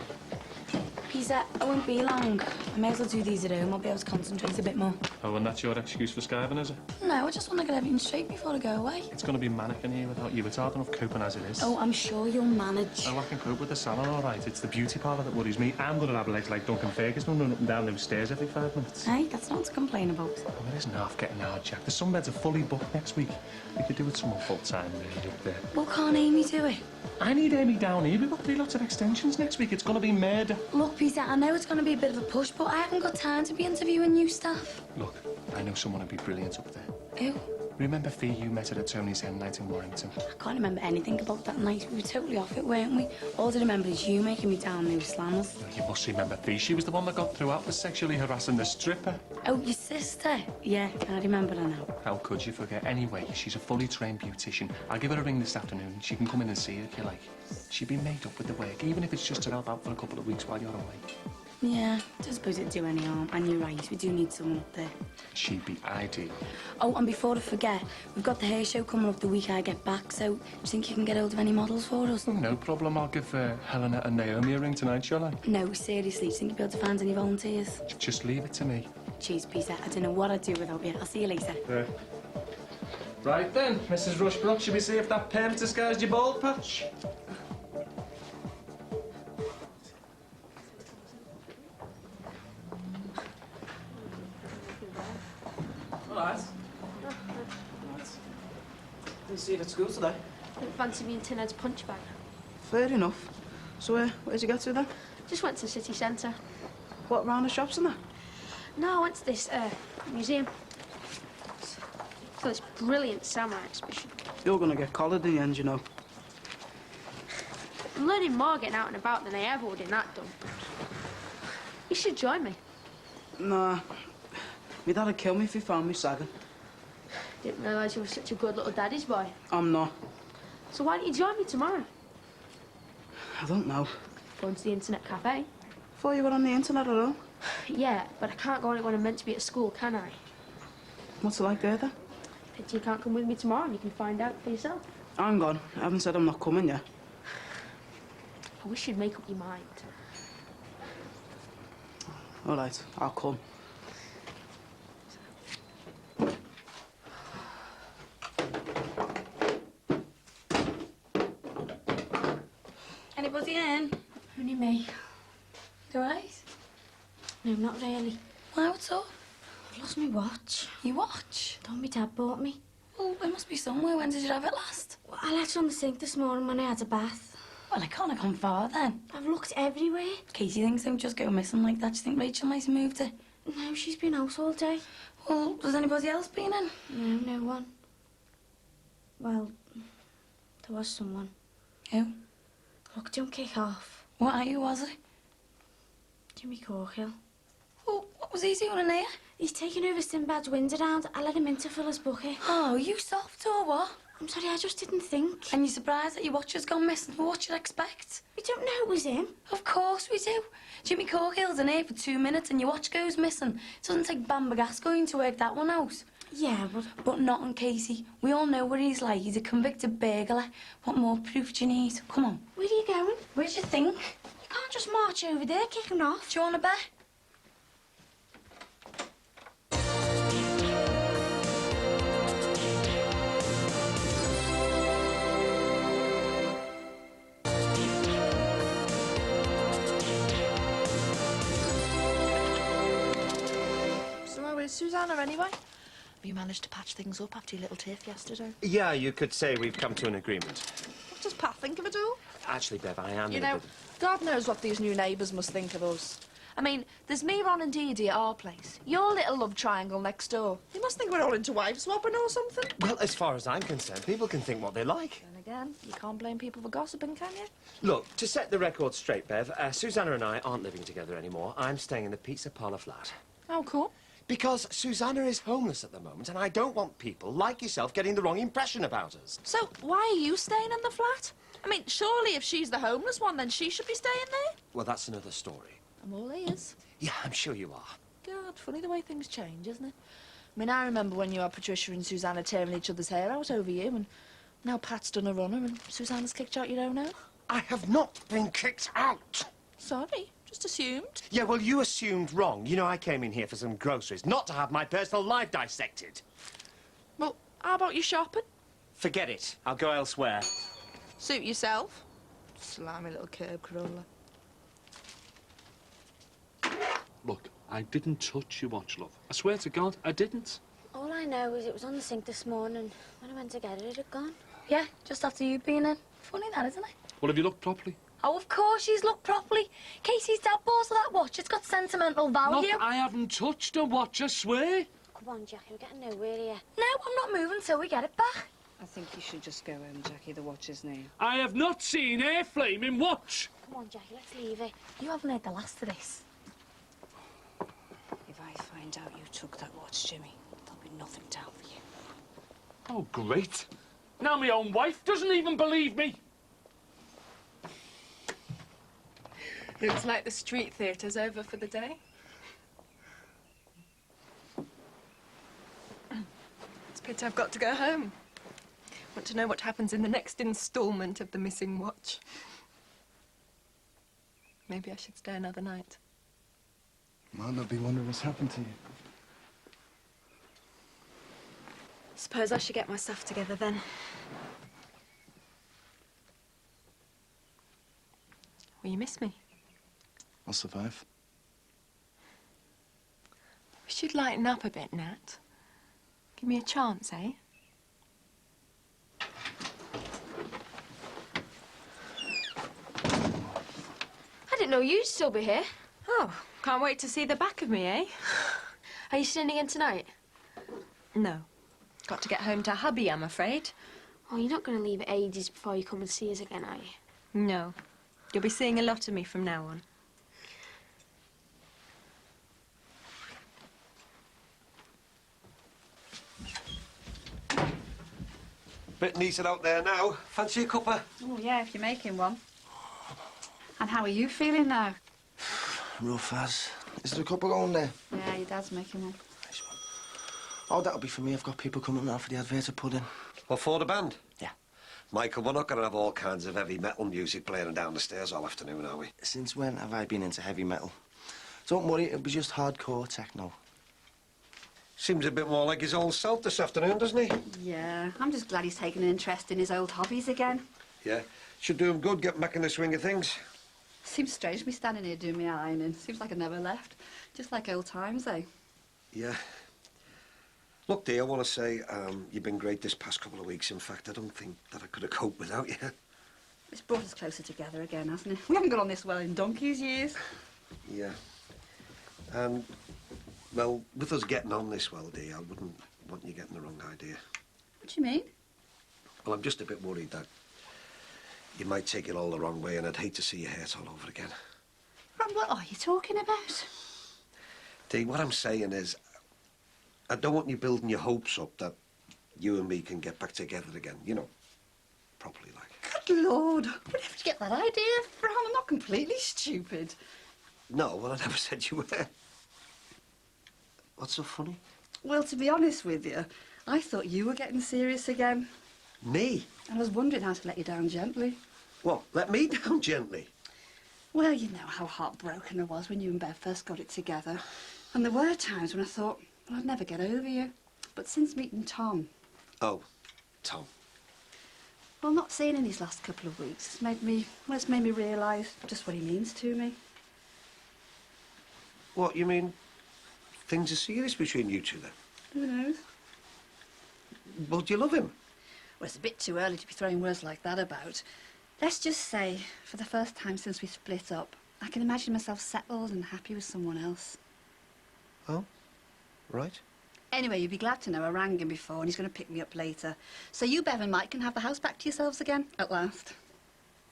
Peter, I won't be long. I may as well do these at home. I'll be able to concentrate a bit more. Oh, and that's your excuse for skiving, is it? No, I just want to get everything straight before I go away. It's going to be manic in here without you. It's hard enough coping as it is. Oh, I'm sure you'll manage. Oh, I can cope with the salon, all right. It's the beauty parlour that worries me. I'm going to have legs like Duncan Ferguson running up and down those stairs every 5 minutes. Hey, that's not to complain about. Oh, it isn't half getting hard, Jack. The sunbeds are fully booked next week. We could do with someone full-time, really, up there. Well, can't Amy do it? I need Amy down here. We've got 3 lots of extensions next week. It's going to be murder. Look, Peter, I know it's going to be a bit of a push, but I haven't got time to be interviewing new staff. Look, I know someone who'd be brilliant up there. Who? Remember Fee, you met her at Tony's hen night in Warrington? I can't remember anything about that night. We were totally off it, weren't we? All I remember is you making me down there with slammers. You must remember Fee. She was the one that got through out for sexually harassing the stripper. Oh, your sister? Yeah, I remember her now. How could you forget? Anyway, she's a fully trained beautician. I'll give her a ring this afternoon. She can come in and see her if you like. She'd be made up with the work, even if it's just to help out for a couple of weeks while you're away. Yeah, I don't suppose it'd do any harm. And you're right, we do need someone up there. She'd be ideal. Oh, and before I forget, we've got the hair show coming up the week I get back, so do you think you can get hold of any models for us? Oh, no problem. I'll give Helena and Naomi a ring tonight, shall I? No, seriously, do you think you'll be able to find any volunteers? Just leave it to me. Cheers, Peter. I don't know what I'd do without you. I'll see you later. Right then, Mrs. Rushbrook, should we see if that perm disguised your bald patch? Alright. Didn't see you at school today. Didn't fancy me in Tinhead's punch bag. Fair enough. So, where'd you get to then? Just went to the city centre. What, round the shops and that? No, I went to this museum. So this brilliant samurai exhibition. You're gonna get collared in the end, you know. I'm learning more getting out and about than I ever would in that dump. You should join me. Nah. My dad'd kill me if he found me sagging. Didn't realise you were such a good little daddy's boy. I'm not. So why don't you join me tomorrow? I don't know. Going to the internet cafe? Thought you were on the internet at all. Yeah, but I can't go on it when I'm meant to be at school, can I? What's it like there, then? Pity you can't come with me tomorrow and you can find out for yourself. Hang on. I haven't said I'm not coming yet. I wish you'd make up your mind. All right, I'll come. Anybody in? Only me. You alright? No, not really. Why, what's up? I've lost my watch. Your watch? The one my dad bought me. Well, it must be somewhere. When did you have it last? Well, I left it on the sink this morning when I had a bath. Well, it can't have gone far then. I've looked everywhere. Katie thinks they would just go missing like that. Do you think Rachel might have moved it? No, she's been out all day. Well, has anybody else been in? No, no one. Well, there was someone. Who? Look, don't kick off. What are you, was it? Jimmy Corkill. Well, what was he doing in there? He's taking over Sinbad's wind around. I let him in to fill his bucket. Oh, you soft or what? I'm sorry, I just didn't think. And you're surprised that your watch has gone missing? Well, what you'd expect? We don't know it was him. Of course we do. Jimmy Corkill's in here for 2 minutes and your watch goes missing. It doesn't take Bamba Gascoigne to work that one out. Yeah, But not on Casey. We all know what he's like. He's a convicted burglar. What more proof do you need? Come on. Where are you going? Where do you think? You can't just march over there kicking off. Do you want to bet? So where is Susanna anyway? Have you managed to patch things up after your little tiff yesterday? Yeah, you could say we've come to an agreement. What does Pat think of it all? Actually, Bev, I am You in a know, bit God knows what these new neighbours must think of us. I mean, there's me, Ron and Dee Dee at our place. Your little love triangle next door. You must think we're all into wife swapping or something. Well, as far as I'm concerned, people can think what they like. And again, you can't blame people for gossiping, can you? Look, to set the record straight, Bev, Susanna and I aren't living together anymore. I'm staying in the pizza parlour flat. Oh, cool. Because Susanna is homeless at the moment, and I don't want people like yourself getting the wrong impression about us. So, why are you staying in the flat? I mean, surely if she's the homeless one, then she should be staying there. Well, that's another story. I'm all ears. Yeah, I'm sure you are. God, funny the way things change, isn't it? I mean, I remember when you had Patricia and Susanna tearing each other's hair out over you, and now Pat's done a runner and Susanna's kicked you out your own home. I have not been kicked out. Sorry, just assumed. Yeah, well, you assumed wrong. You know, I came in here for some groceries, not to have my personal life dissected. Well, how about you shopping? Forget it. I'll go elsewhere. Suit yourself. Slimy little curb crawler. Look, I didn't touch your watch, love. I swear to God, I didn't. All I know is it was on the sink this morning. When I went to get it, it had gone. Yeah, just after you've been in. Funny that, isn't it? Well, have you looked properly? Oh, of course she's looked properly. Casey's dad bought her that watch. It's got sentimental value. Look, I haven't touched a watch, I swear. Come on, Jackie, we're getting nowhere here. No, I'm not moving till we get it back. I think you should just go home, Jackie. The watch is new. I have not seen a flaming watch. Come on, Jackie, let's leave it. You haven't heard the last of this. If I find out you took that watch, Jimmy, there'll be nothing down for you. Oh, great. Now my own wife doesn't even believe me. Looks like the street theatre's over for the day. It's a pity I've got to go home. Want to know what happens in the next instalment of The Missing Watch. Maybe I should stay another night. Might not be wondering what's happened to you. Suppose I should get my stuff together then. Will you miss me? I'll survive. Wish you'd lighten up a bit, Nat. Give me a chance, eh? I didn't know you'd still be here. Oh, can't wait to see the back of me, eh? Are you sitting in tonight? No. Got to get home to hubby, I'm afraid. Oh, you're not going to leave it ages before you come and see us again, are you? No. You'll be seeing a lot of me from now on. Bit neater out there now. Fancy a cuppa? Oh, yeah, if you're making one. And how are you feeling now? Rough as. Is there a cuppa going there? Yeah, your dad's making one. Oh, that'll be for me. I've got people coming now for the advert to put in. What, for the band? Yeah. Michael, we're not going to have all kinds of heavy metal music playing down the stairs all afternoon, are we? Since when have I been into heavy metal? Don't worry, it'll be just hardcore techno. Seems a bit more like his old self this afternoon, doesn't he? Yeah, I'm just glad he's taken an interest in his old hobbies again. Yeah. Should do him good, get back in the swing of things. Seems strange me standing here doing my ironing. Seems like I never left. Just like old times, eh? Yeah. Look, dear, I want to say you've been great this past couple of weeks. In fact, I don't think that I could have coped without you. It's brought us closer together again, hasn't it? We haven't got on this well in donkey's years. Yeah. And, well, with us getting on this well, dear, I wouldn't want you getting the wrong idea. What do you mean? Well, I'm just a bit worried that you might take it all the wrong way, and I'd hate to see you hurt all over again. Ron, what are you talking about? Dee, what I'm saying is, I don't want you building your hopes up that you and me can get back together again, you know, properly like. Good Lord, where did you get that idea from? I'm not completely stupid. No, well, I never said you were. What's so funny? Well, to be honest with you, I thought you were getting serious again. Me? I was wondering how to let you down gently. What, let me down gently? Well, you know how heartbroken I was when you and Bev first got it together. And there were times when I thought, well, I'd never get over you. But since meeting Tom... Oh, Tom. Well, not seeing him these last couple of weeks, it's made me realise just what he means to me. What, you mean things are serious between you two, then? Who knows? Well, do you love him? Well, it's a bit too early to be throwing words like that about. Let's just say, for the first time since we split up, I can imagine myself settled and happy with someone else. Oh, right. Anyway, you'd be glad to know I rang him before and he's going to pick me up later. So you, Bev and Mike can have the house back to yourselves again, at last.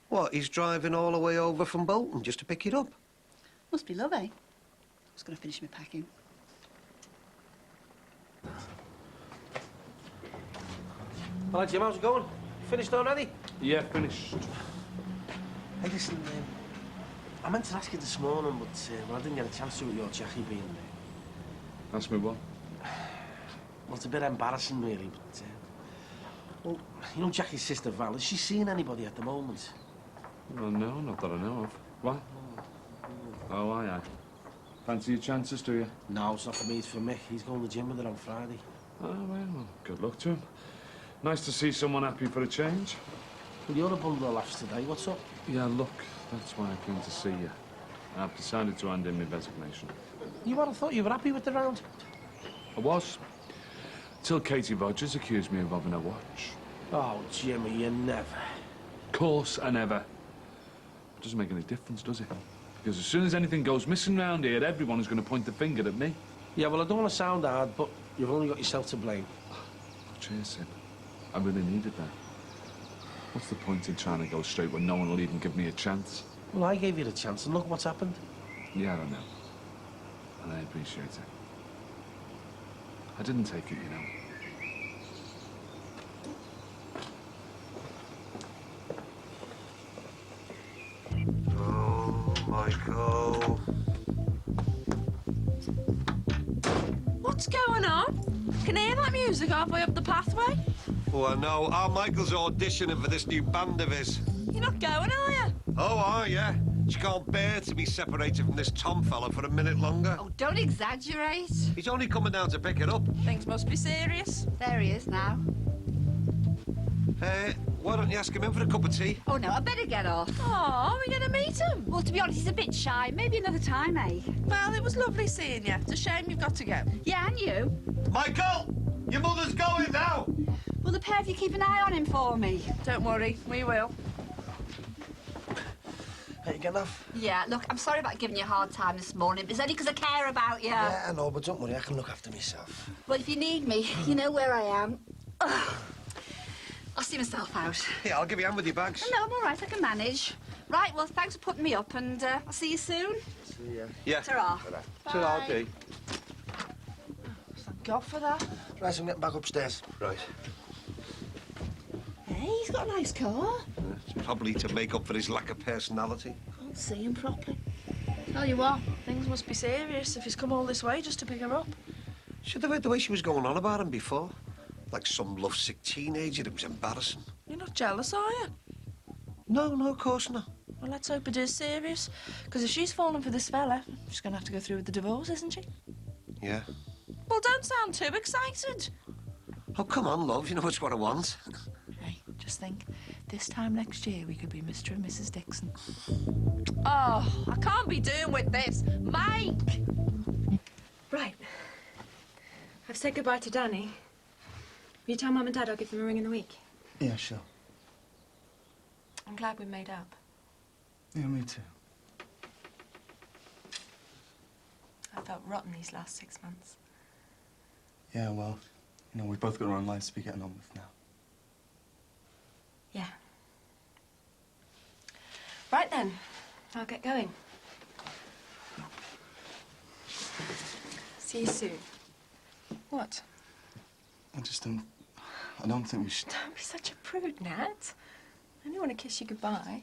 What, he's driving all the way over from Bolton just to pick it up? Must be love, eh? I was going to finish my packing. All right, Jim, how's it going? Finished already? Yeah, finished. Hey, listen, I meant to ask you this morning, but well, I didn't get a chance to with your Jackie being there. Ask me what? Well, it's a bit embarrassing, really, but... well, you know Jackie's sister, Val, has she seen anybody at the moment? Well, no, not that I know of. What? Oh, aye. Fancy your chances, do you? No, it's not for me, it's for Mick. He's going to the gym with her on Friday. Oh, well, good luck to him. Nice to see someone happy for a change. Well, you're a bundle of laughs today. What's up? Yeah, look, that's why I came to see you. I've decided to hand in my resignation. You would have thought you were happy with the round. I was. Till Katie Rogers accused me of having a watch. Oh, Jimmy, you never. Course I never. It doesn't make any difference, does it? Because as soon as anything goes missing round here, everyone is going to point the finger at me. Yeah, well, I don't want to sound hard, but you've only got yourself to blame. Cheers, Sim. I really needed that. What's the point in trying to go straight when no one will even give me a chance? Well, I gave you the chance, and look what's happened. Yeah, I know. And I appreciate it. I didn't take it, you know. Oh, Michael. What's going on? Can I hear that music halfway up the pathway? Oh, I know. Our Michael's auditioning for this new band of his. You're not going, are you? Oh, are you? She can't bear to be separated from this Tom fella for a minute longer. Oh, don't exaggerate. He's only coming down to pick it up. Things must be serious. There he is now. Why don't you ask him in for a cup of tea? Oh, no, I better get off. Oh, are we going to meet him? Well, to be honest, he's a bit shy. Maybe another time, eh? Well, it was lovely seeing you. It's a shame you've got to go. Yeah, and you? Michael! Your mother's going now! Will the pair of you keep an eye on him for me? Don't worry, we will. Hey, you getting off? Yeah, look, I'm sorry about giving you a hard time this morning, but it's only because I care about you. Yeah, I know, but don't worry, I can look after myself. Well, if you need me, you know where I am. Ugh. I'll see myself out. Yeah, I'll give you a hand with your bags. No, I'm all right, I can manage. Right, well, thanks for putting me up, and I'll see you soon. See ya. Yeah. Ta-ra. Ta-ra, Dee. Thank God for that. Right, so I'm getting back upstairs. Right. he's got a nice car. It's probably to make up for his lack of personality. Can't see him properly. Tell you what, things must be serious if he's come all this way just to pick her up. Should have heard the way she was going on about him before. Like some lovesick teenager. It was embarrassing. You're not jealous, are you? No, of course not. Well, let's hope it is serious. Because if she's fallen for this fella, she's going to have to go through with the divorce, isn't she? Yeah. Well, don't sound too excited. Oh, come on, love. You know it's what I want. Hey, just think, this time next year we could be Mr. and Mrs. Dixon. Oh, I can't be doing with this. Mike! Right. I've said goodbye to Danny. Will you tell Mum and Dad I'll give them a ring in the week? Yeah, sure. I'm glad we made up. Yeah, me too. I felt rotten these last 6 months. Yeah, well, you know, we've both got our own lives to be getting on with now. Yeah. Right then, I'll get going. See you soon. What? I don't think we should... Don't be such a prude, Nat. I only want to kiss you goodbye.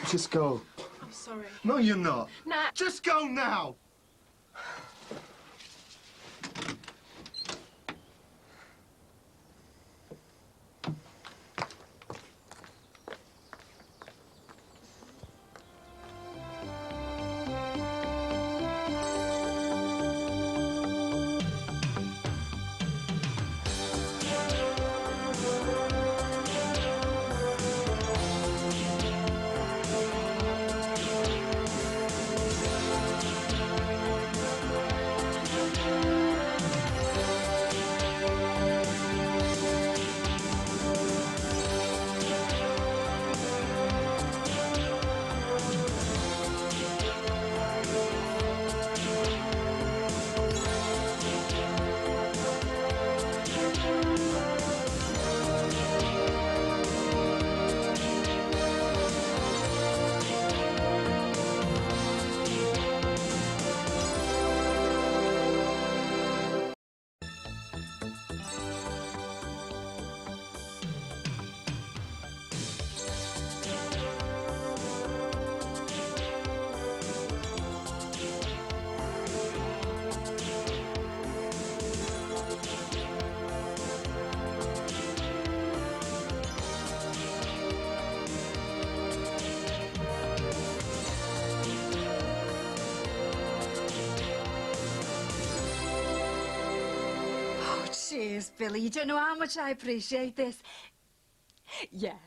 Just go. I'm sorry. No, you're not. Nat! Just go now! Cheers, Billy. You don't know how much I appreciate this. Yeah.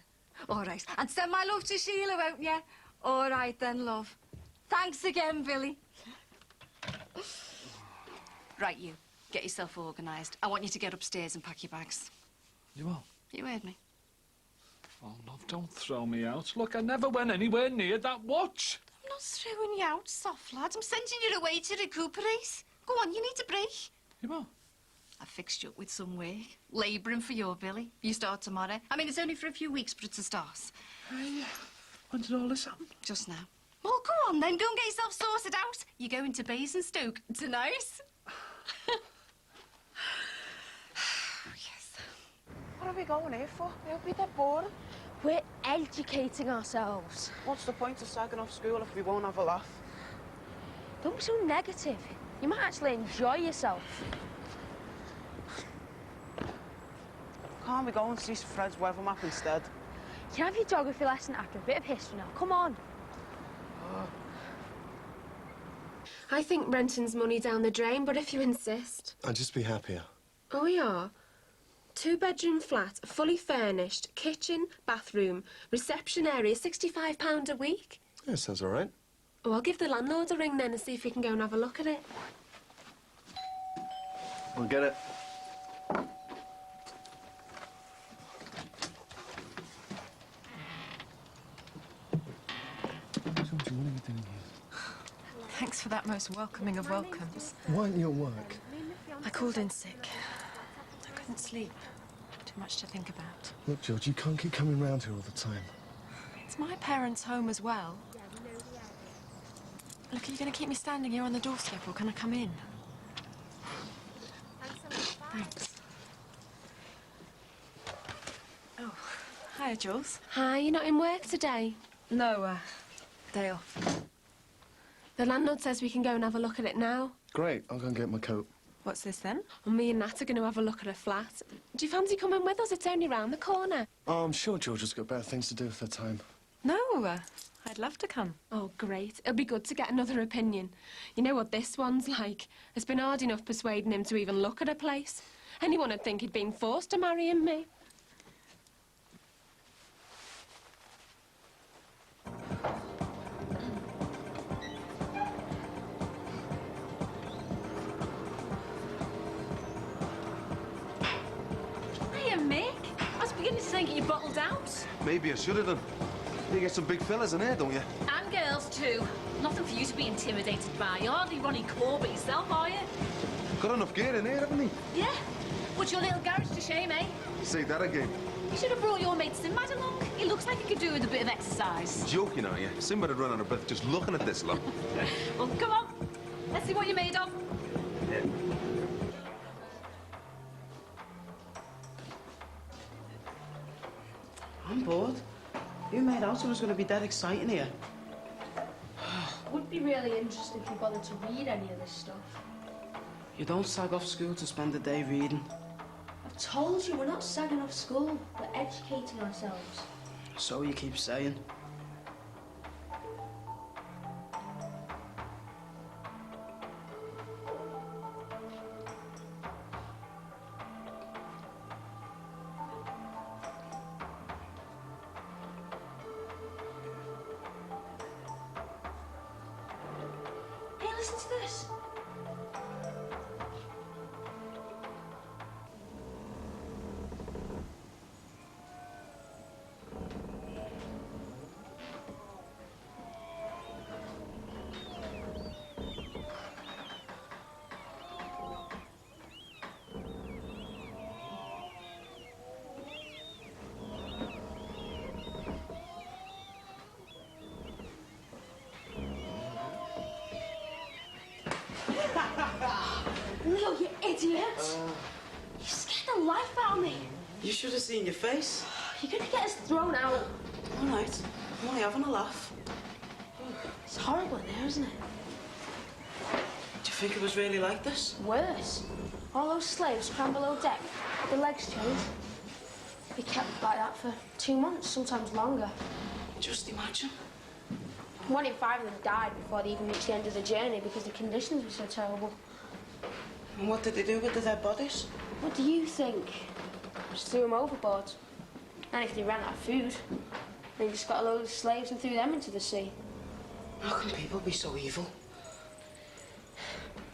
All right. And send my love to Sheila, won't you? All right then, love. Thanks again, Billy. Right, you. Get yourself organised. I want you to get upstairs and pack your bags. You will? You heard me. Oh, love, don't throw me out. Look, I never went anywhere near that watch. I'm not throwing you out, soft lad. I'm sending you away to recuperate. Go on, you need a break. You will? I've fixed you up with some work. Labouring for your Billy. You start tomorrow. I mean, it's only for a few weeks, but it's a start. Hey, when did all this happen? Just now. Well, go on then. Go and get yourself sorted out. You're going to Basingstoke tonight. Yes. What are we going here for? It'll be that boring. We're educating ourselves. What's the point of sagging off school if we won't have a laugh? Don't be so negative. You might actually enjoy yourself. Can't we go and see Fred's weather map instead? You can have your geography lesson after a bit of history now. Come on. I think renting's money down the drain, but if you insist. I'd just be happier. Oh, yeah. 2-bedroom flat, fully furnished, kitchen, bathroom, reception area, £65 a week. Yeah, sounds all right. Oh, I'll give the landlord a ring then and see if he can go and have a look at it. We'll get it. Georgie, what are you doing here? Thanks for that most welcoming of welcomes. Why at your work? I called in sick. I couldn't sleep. Too much to think about. Look, George, you can't keep coming round here all the time. It's my parents' home as well. Look, are you going to keep me standing here on the doorstep, or can I come in? Thanks. Oh, hiya, Jules. Hi, you're not in work today? No, day off. The landlord says we can go and have a look at it now. Great, I'll go and get my coat. What's this, then? And me and Nat are going to have a look at her flat. Do you fancy coming with us? It's only round the corner. Oh, I'm sure Georgia's got better things to do with her time. No, I'd love to come. Oh, great. It'll be good to get another opinion. You know what this one's like. It's been hard enough persuading him to even look at a place. Anyone would think he'd been forced to marry me. Hiya, Mick. I was beginning to think you bottled out. Maybe I should have done. You get some big fellas in here, don't you? And girls, too. Nothing for you to be intimidated by. You're hardly Ronnie Corbett yourself, are you? Got enough gear in here, haven't we? Yeah. Put your little garage to shame, eh? Say that again. You should have brought your mate Sinbad along. He looks like he could do with a bit of exercise. Joking, are you? Sinbad would run out of breath just looking at this lot. Well, come on. Let's see what you're made of. I'm bored. You made out it was going to be dead exciting here. Would be really interesting if you bothered to read any of this stuff. You don't sag off school to spend the day reading. I've told you, we're not sagging off school. We're educating ourselves. So you keep saying. Hey, listen to this. Leo, you idiot! You scared the life out of me. You should have seen your face. You're gonna get us thrown out. All right, I'm only having a laugh. It's horrible in there, isn't it? Do you think it was really like this? Worse. All those slaves crammed below deck, their legs changed. They kept like that for 2 months, sometimes longer. Just imagine. 1 in 5 of them died before they even reached the end of the journey because the conditions were so terrible. And what did they do with the dead bodies? What do you think? Just threw them overboard. And if they ran out of food, they just got a load of slaves and threw them into the sea. How can people be so evil?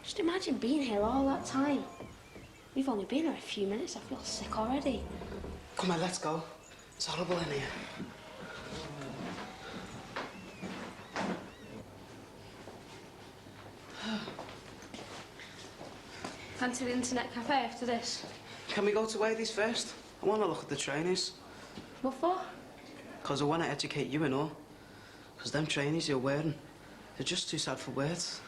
Just imagine being here all that time. We've only been here a few minutes. I feel sick already. Come on, let's go. It's horrible in here. Fancy the internet cafe after this? Can we go to Wadey's first? I want to look at the trainees. What for? Because I want to educate you and all. Because them trainees you're wearing, they're just too sad for words.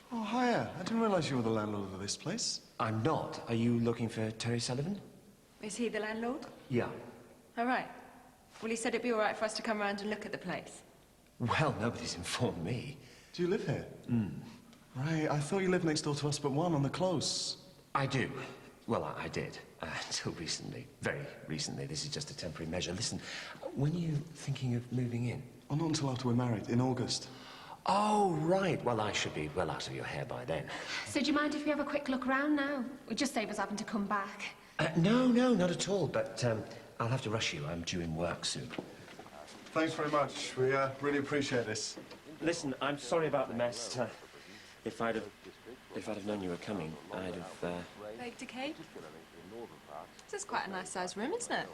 Oh, hiya. I didn't realise you were the landlord of this place. I'm not. Are you looking for Terry Sullivan? Is he the landlord? Yeah. All right. Well, he said it'd be all right for us to come round and look at the place. Well, nobody's informed me. Do you live here? Mm. Right, I thought you lived next door to us but one on the close. I do. Well, I did. Until recently. Very recently. This is just a temporary measure. Listen, when are you thinking of moving in? Oh, not until after we're married, in August. Oh, right. Well, I should be well out of your hair by then. So do you mind if we have a quick look around now? It would just save us having to come back. No, not at all. But I'll have to rush you. I'm due in work soon. Thanks very much. We really appreciate this. Listen, I'm sorry about the mess. If I'd have known you were coming, I'd have. Baked a cake? This is quite a nice sized room, isn't it?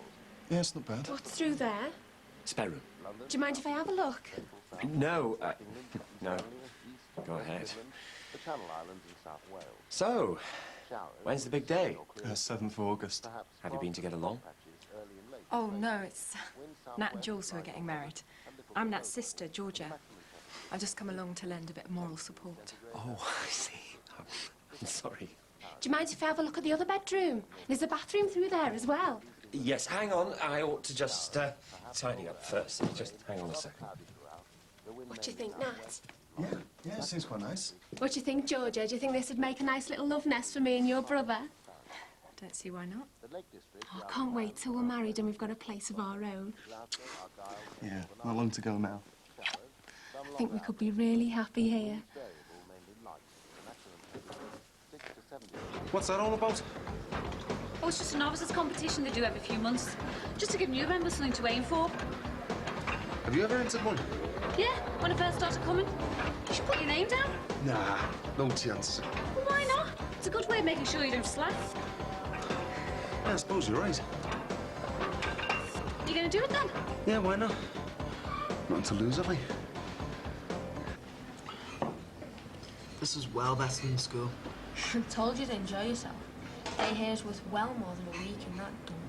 Yeah, it's not bad. What's through there? Spare room. Do you mind if I have a look? No, no. Go ahead. The Channel Islands in South Wales. So, When's the big day? 7th of August. Have you been to get along? Oh, no, it's Nat and Jules who are getting married. I'm Nat's sister, Georgia. I've just come along to lend a bit of moral support. Oh, I see. I'm sorry. Do you mind if I have a look at the other bedroom? There's a bathroom through there as well. Yes, hang on. I ought to just tidy up first. Just hang on a second. What do you think, Nat? Yeah, it seems quite nice. What do you think, Georgia? Do you think this would make a nice little love nest for me and your brother? Don't see why not. Oh, I can't wait till we're married and we've got a place of our own. Yeah, not long to go now. I think we could be really happy here. What's that all about? Oh, it's just a novices competition they do every few months. Just to give new members something to aim for. Have you ever entered one? Yeah, when I first started coming. You should put your name down. Nah, no chance. Well, why not? It's a good way of making sure you don't slack. I suppose you're right. You gonna do it then? Yeah, why not? Nothing to lose, have I? This is well better than school. I told you to enjoy yourself. Stay here is worth well more than a week in that dump.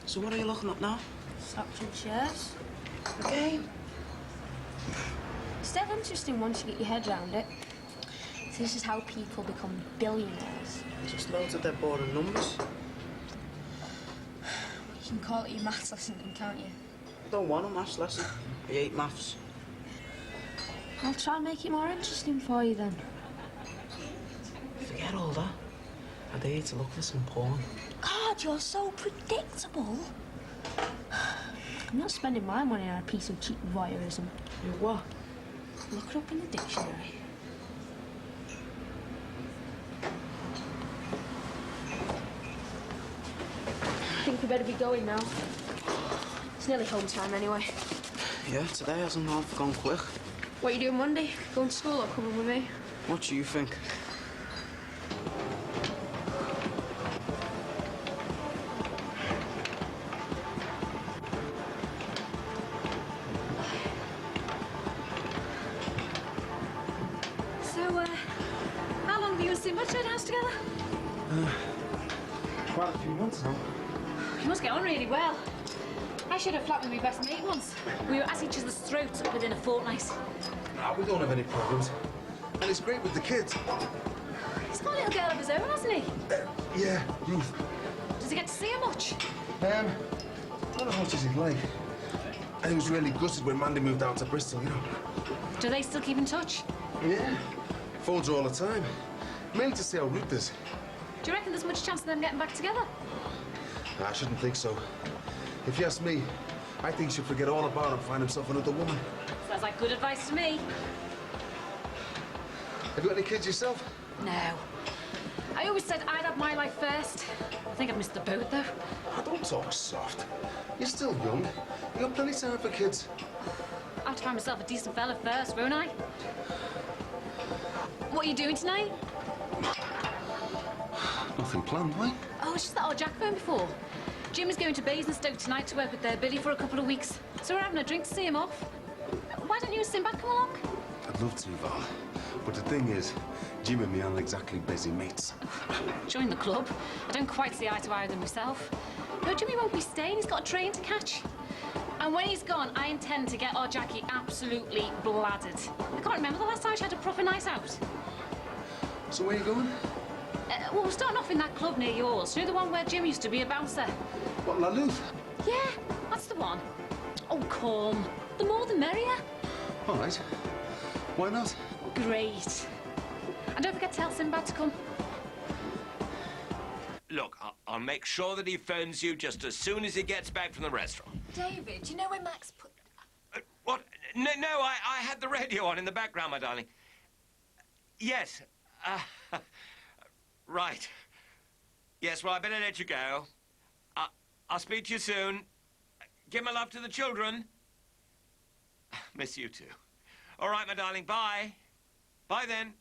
So what are you looking up now? Socks and shirts. Okay. It's dead interesting once you get your head around it. So this is how people become billionaires. Just loads of their boring numbers. You can call it your maths lesson then, can't you? I don't want a maths lesson. I hate maths. I'll try and make it more interesting for you then. Forget all that. I dare to look for some porn. God, you're so predictable. I'm not spending my money on a piece of cheap voyeurism. You what? Look it up in the dictionary. I think we better be going now. It's nearly home time anyway. Yeah, today hasn't half gone quick. What are you doing Monday? Going to school or coming with me? What do you think? So, how long have you and Simba shared a house together? Quite a few months now. You must get on really well. I shared a flat with my best mate once. We were at each other's throats within a fortnight. Nah, we don't have any problems. And it's great with the kids. He's got a little girl of his own, hasn't he? Yeah, Ruth. Does he get to see her much? Not as much as he'd like. And he was really gutted when Mandy moved out to Bristol, you know. Do they still keep in touch? Yeah. Phones her all the time. Mainly to see how Ruth is. Do you reckon there's much chance of them getting back together? I shouldn't think so. If you ask me, I think he should forget all about her and find himself another woman. Sounds like good advice to me. Have you got any kids yourself? No. I always said I'd have my life first. I think I've missed the boat, though. Oh, don't talk soft. You're still young. You've got plenty of time for kids. I'll have to find myself a decent fella first, won't I? What are you doing tonight? Nothing planned, why? Oh, it's just that old Jack phoned before. Jim is going to Basingstoke tonight to work with their Billy for a couple of weeks. So we're having a drink to see him off. Why don't you and Sinbad come along? I'd love to, Val. But the thing is, Jim and me aren't exactly busy mates. Join the club. I don't quite see eye to eye with him myself. No, Jimmy won't be staying. He's got a train to catch. And when he's gone, I intend to get our Jackie absolutely bladdered. I can't remember the last time she had a proper night out. So where are you going? Well, we're starting off in that club near yours. You know, the one where Jim used to be a bouncer? What, La Luth? Yeah, that's the one. Oh, come. The more the merrier. All right. Why not? Great. And don't forget to tell Sinbad to come. Look, I'll make sure that he phones you just as soon as he gets back from the restaurant. David, do you know where Max put... What? No, I had the radio on in the background, my darling. Yes. Right. Yes, well, I better let you go. I'll speak to you soon. Give my love to the children. Miss you too. All right, my darling, bye. Bye, then.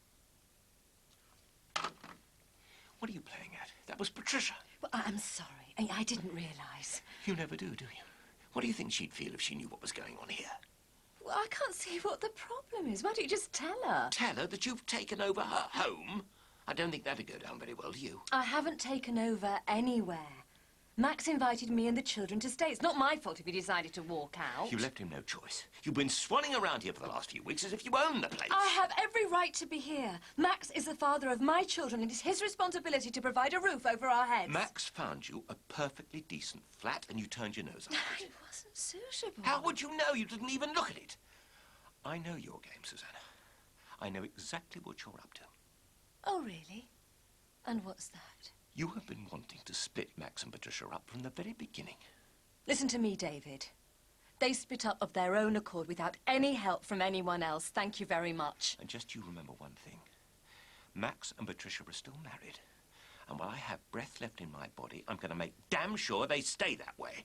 What are you playing at? That was Patricia. Well, I'm sorry. I didn't realise. You never do you? What do you think she'd feel if she knew what was going on here? Well, I can't see what the problem is. Why don't you just tell her? Tell her that you've taken over her home? I don't think that'd go down very well, do you? I haven't taken over anywhere. Max invited me and the children to stay. It's not my fault if he decided to walk out. You left him no choice. You've been swanning around here for the last few weeks as if you own the place. I have every right to be here. Max is the father of my children, and it's his responsibility to provide a roof over our heads. Max found you a perfectly decent flat and you turned your nose up at it. It wasn't suitable. How would you know? You didn't even look at it. I know your game, Susanna. I know exactly what you're up to. Oh, really? And what's that? You have been wanting to split Max and Patricia up from the very beginning. Listen to me, David. They split up of their own accord without any help from anyone else. Thank you very much. And just you remember one thing. Max and Patricia are still married. And while I have breath left in my body, I'm going to make damn sure they stay that way.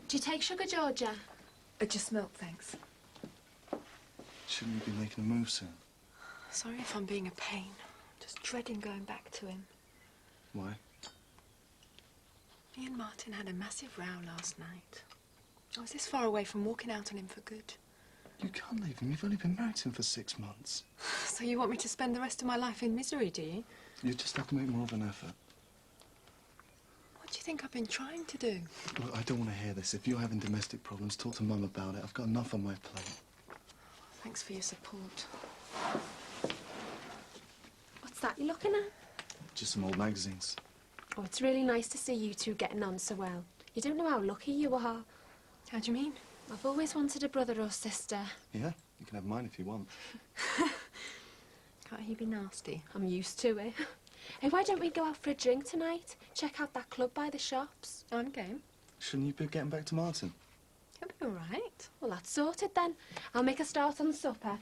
Do you take sugar, Georgia? Just milk, thanks. Shouldn't you be making a move soon? Sorry if I'm being a pain. Just dreading going back to him. Why? Me and Martin had a massive row last night. I was this far away from walking out on him for good. You can't leave him. You've only been married to him for 6 months. So you want me to spend the rest of my life in misery, do you? You just have to make more of an effort. What do you think I've been trying to do? Look, I don't want to hear this. If you're having domestic problems, talk to Mum about it. I've got enough on my plate. Thanks for your support. What's that you're looking at? Just some old magazines. Oh, it's really nice to see you two getting on so well. You don't know how lucky you are. How do you mean? I've always wanted a brother or sister. Yeah, you can have mine if you want. Can't he be nasty? I'm used to it. Hey, why don't we go out for a drink tonight? Check out that club by the shops. I'm game. Shouldn't you be getting back to Martin? He'll be all right. Well, that's sorted then. I'll make a start on supper.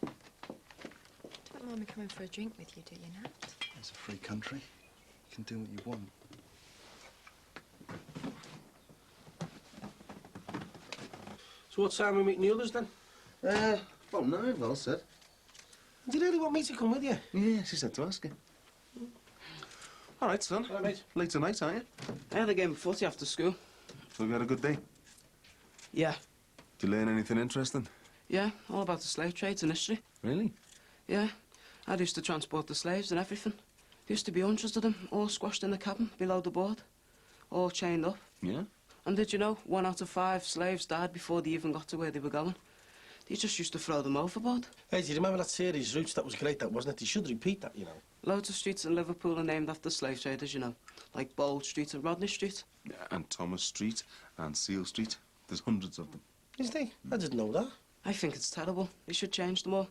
Don't mind me coming for a drink with you, do you, Nat? It's a free country. You can do what you want. So what time are we meeting the others then? About 9, well said. Do you really want me to come with you? Yeah, she said to ask you. All right, son. All right, mate. Late tonight, aren't you? I had a game of footy after school. So you had a good day? Yeah. Did you learn anything interesting? Yeah, all about the slave trades and history. Really? Yeah. I used to transport the slaves and everything. There used to be hundreds of them, all squashed in the cabin below the board. All chained up. Yeah? And did you know, 1 out of 5 slaves died before they even got to where they were going? They just used to throw them overboard. Hey, do you remember that series, Roots? That was great, that, wasn't it? You should repeat that, you know. Loads of streets in Liverpool are named after slave traders, you know. Like Bold Street and Rodney Street. Yeah, and Thomas Street and Seal Street. There's hundreds of them. Is they? I didn't know that. I think it's terrible. They should change them all.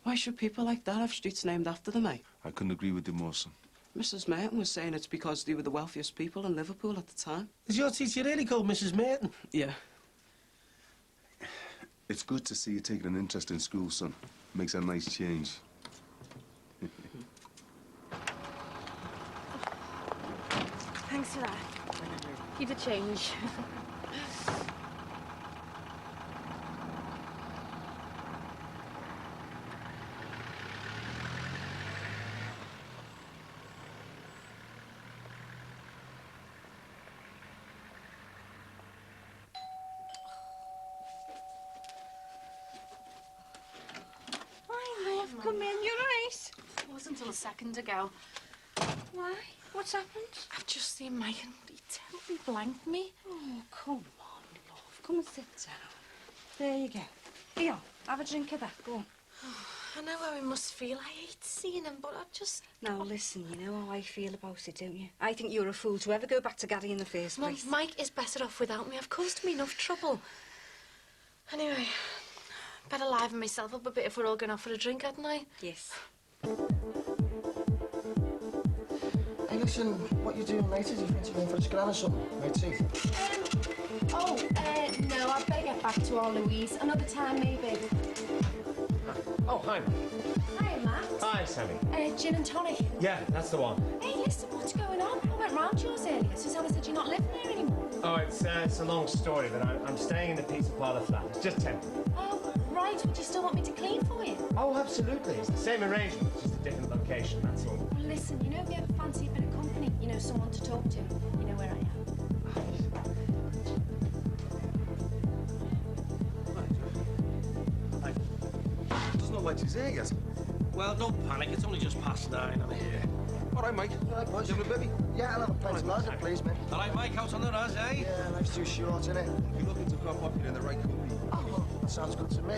Why should people like that have streets named after them, eh? I couldn't agree with you more, son. Mrs. Merton was saying it's because they were the wealthiest people in Liverpool at the time. Is your teacher really called Mrs. Merton? Yeah. It's good to see you taking an interest in school, son. Makes a nice change. Thanks for that. Keep the change. Come in, you're right. It wasn't until a second ago. Why? What's happened? I've just seen Mike and he totally blanked me. Oh, come on, love. Come and sit down. There you go. Here, have a drink of that. Go on. I know how he must feel. I hate seeing him, but I just... Now, listen, you know how I feel about it, don't you? I think you're a fool to ever go back to Gary in the first Mum, place. Mike is better off without me. I've caused him enough trouble. Anyway, better liven myself up a bit if we're all going out for a drink, hadn't I? Yes. Hey, listen, what you doing later? Do you fancy going for a scran or something? My teeth. No, I'd better get back to our Louise. Another time, maybe. Oh, hi. Hi, Matt. Hi, Sammy. Gin and tonic. Yeah, that's the one. Hey, listen, what's going on? I went round yours earlier. Susanna said you're not living here anymore. Oh, it's a long story, but I'm staying in the pizza parlour flat. It's just temporary. Oh, right. Would you still want me to clean for you? Oh, absolutely. It's the same arrangement, it's just a different location, that's all. Well, listen, you know, if you ever fancy a bit of company, you know, someone to talk to, you know where I am. Doesn't look like she's here yet. Well, don't panic. It's only just past 9. I'm here. All right, Mike. All right, boys. You having a baby? Yeah, I'll have a pint of lager, please, mate. All right, Mike, out on the raz, eh? Yeah, life's too short, innit? You're looking to crop up, you're in the right company. Oh, that sounds good to me.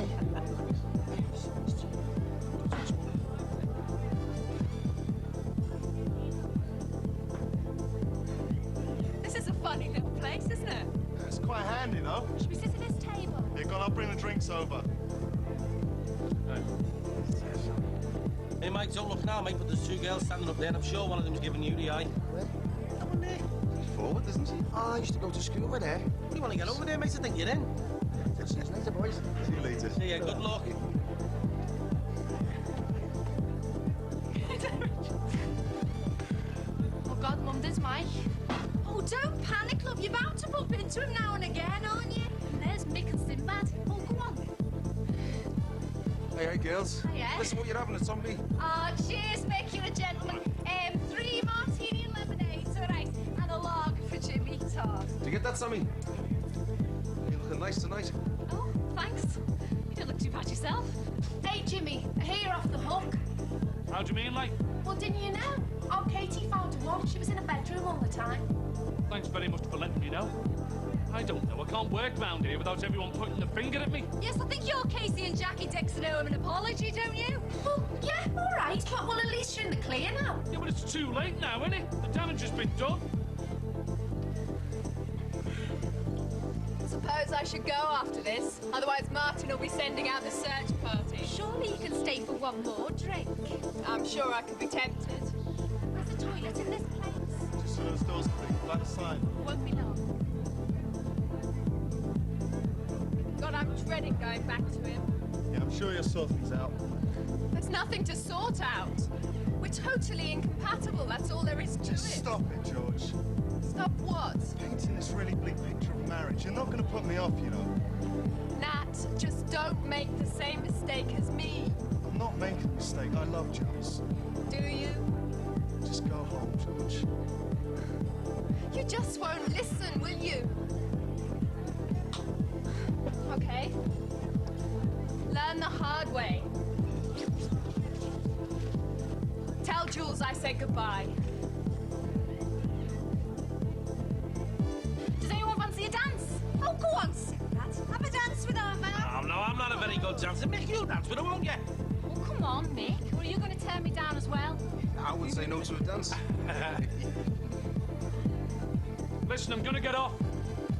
This is a funny little place, isn't it? It's quite handy, though. Should we sit at this table? Yeah, go on, I'll bring the drinks over. Hey, Mike, don't look now, mate, but there's 2 girls standing up there, and I'm sure one of them's giving you the eye. Come on there. She's forward, isn't she? Oh, I used to go to school with her. What do you want to get over there, mate? I think you're in. See you later, boys. See you later. See ya, good luck. Oh, God, Mum, there's Mike. Oh, don't panic, love. You're bound to bump into him now and again, aren't you? And there's Mick and Sinbad. Oh, go on. Hey, girls. Hiya. Listen, what you're having, it's on me. Oh, cheers, Mick, you're a gentleman. 3 martini and lemonades, all right, and a lager for Jimmy, Todd. Did you get that, Sammy? You're looking nice tonight. Oh, thanks. You don't look too bad yourself. Hey, Jimmy, I hear you're off the hook. How do you mean, like? Well, didn't you know? Oh, Katie found a watch. She was in a bedroom all the time. Thanks very much for letting me know. I don't know. I can't work round here without everyone pointing the finger at me. Yes, I think you're Casey and Jackie Dixon owe him an apology, don't you? Well, yeah, all right, but well, at least you're in the clear now. Yeah, but it's too late now, isn't it? The damage has been done. Suppose I should go after this. Otherwise, Martin will be sending out the search party. Surely you can stay for one more drink. I'm sure I could be tempted. There's a toilet in this place. Just so those doors quick, by the side. Won't be long. God, I'm dreading going back to him. Yeah, I'm sure you'll sort things out. There's nothing to sort out. We're totally incompatible, that's all there is to Just it. stop it, George. Stop what? Painting this really bleak picture of marriage. You're not going to put me off, you know. Nat, just don't make the same mistake as me. I'm not making a mistake. I love Jules. Do you? Just go home, George. You just won't listen, will you? Okay. Learn the hard way. Tell Jules I said goodbye. Does anyone fancy a dance? Oh, go on, Sinbad. Have a dance with our man. Oh, no, I'm not a very good dancer. Mick, you'll dance with her, won't you? Oh, come on, Mick. Or are you going to turn me down as well? I wouldn't say no to a dance. Listen, I'm gonna get off.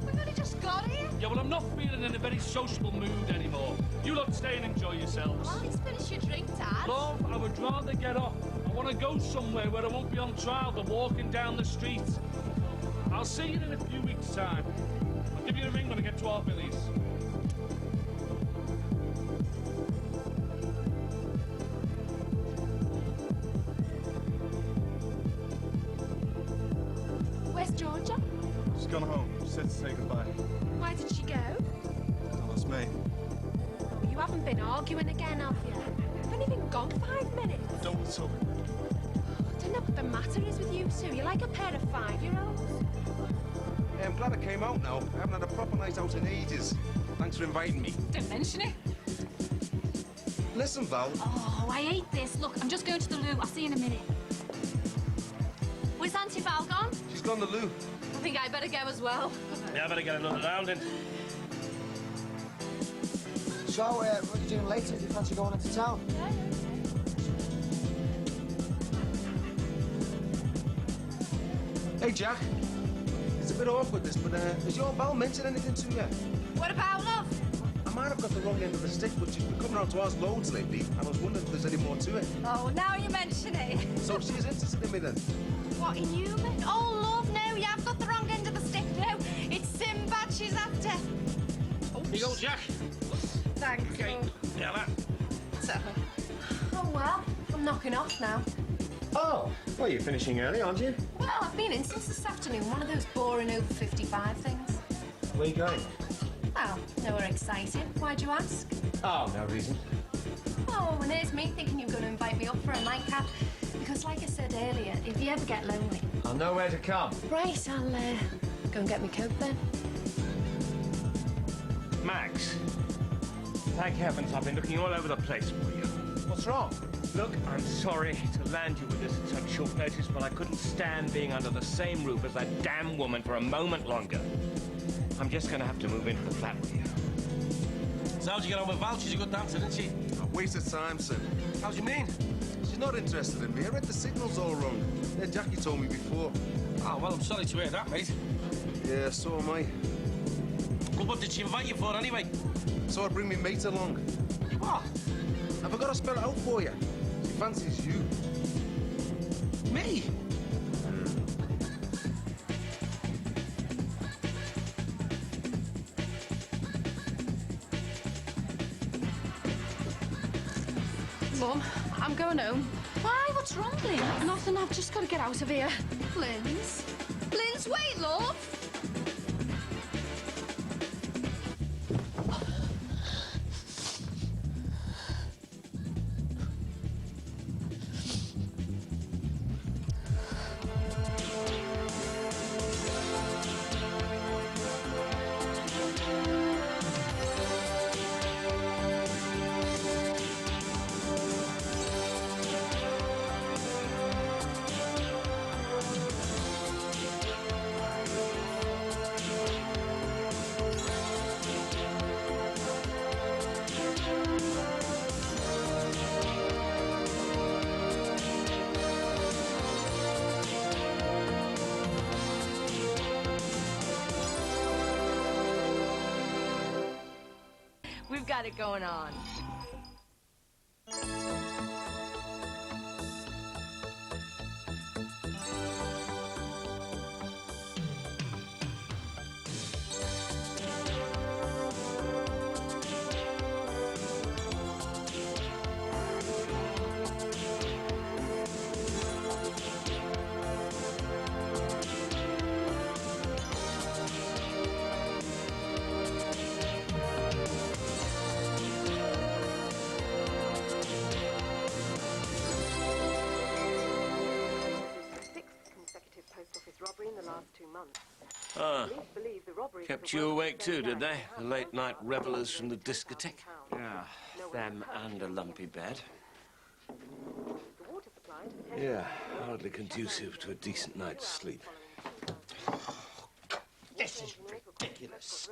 We've only just got here. Yeah, well, I'm not feeling in a very sociable mood anymore. You lot stay and enjoy yourselves. Well, let's finish your drink, Dad. Love, I would rather get off. I want to go somewhere where I won't be on trial than walking down the street. I'll see you in a few weeks' time. I'll give you a ring when I get to our Billy's. Where's Georgia? She's gone home. She said to say goodbye. Why did she go? Don't ask me. You haven't been arguing again, have you? You've only been gone 5 minutes. Don't talk. I don't know what the matter is with you two. You're like a pair of 5-year-olds. Yeah, I'm glad I came out now. I haven't had a proper night out in ages. Thanks for inviting me. Don't mention it. Listen, Val. Oh, I hate this. Look, I'm just going to the loo. I'll see you in a minute. Where's Auntie Val gone? She's gone to the loo. I think I better go as well. Yeah, I better get another round in. So, what are you doing later? Do you fancy going into town? Hey, Jack. It's a bit awkward, this, but has your Val mentioned anything to you? What about love? I might have got the wrong end of the stick, but she's been coming around to ours loads lately, and I was wondering if there's any more to it. Oh, now you mention it. So she's interested in me then? What, in you? Oh, love, no, you have got the wrong end of the stick, no. It's Sinbad she's after. Here you go, Jack. Thanks. Okay. Yeah, that. Oh, well, I'm knocking off now. Oh, well, you're finishing early, aren't you? Well, Oh, I've been in since this afternoon. One of those boring over 55 things. Where you going? Well, nowhere exciting. Why'd you ask? Oh, no reason. Oh, and there's me thinking you're going to invite me up for a nightcap. Because like I said earlier, if you ever get lonely... I'll know where to come. Right, I'll go and get me coat then. Max, thank heavens I've been looking all over the place for you. What's wrong? Look, I'm sorry to land you with this at such short notice, but I couldn't stand being under the same roof as that damn woman for a moment longer. I'm just going to have to move into the flat with you. So how'd you get on with Val? She's a good dancer, isn't she? A waste of time, son. How do you mean? She's not interested in me. I read the signals all wrong. Yeah, Jackie told me before. Oh, well, I'm sorry to hear that, mate. Yeah, so am I. Well, what did she invite you for, anyway? So I bring me mate along. What? Have I got to spell it out for you? She fancies you. Me? Mum, I'm going home. Why? What's wrong, Linz? Nothing, I've just got to get out of here. Linz? Linz, wait, love! We've got it going on. Ah, kept you awake too, did they? The late-night revelers from the discotheque? Yeah, them and a lumpy bed. Yeah, hardly conducive to a decent night's sleep. This is ridiculous.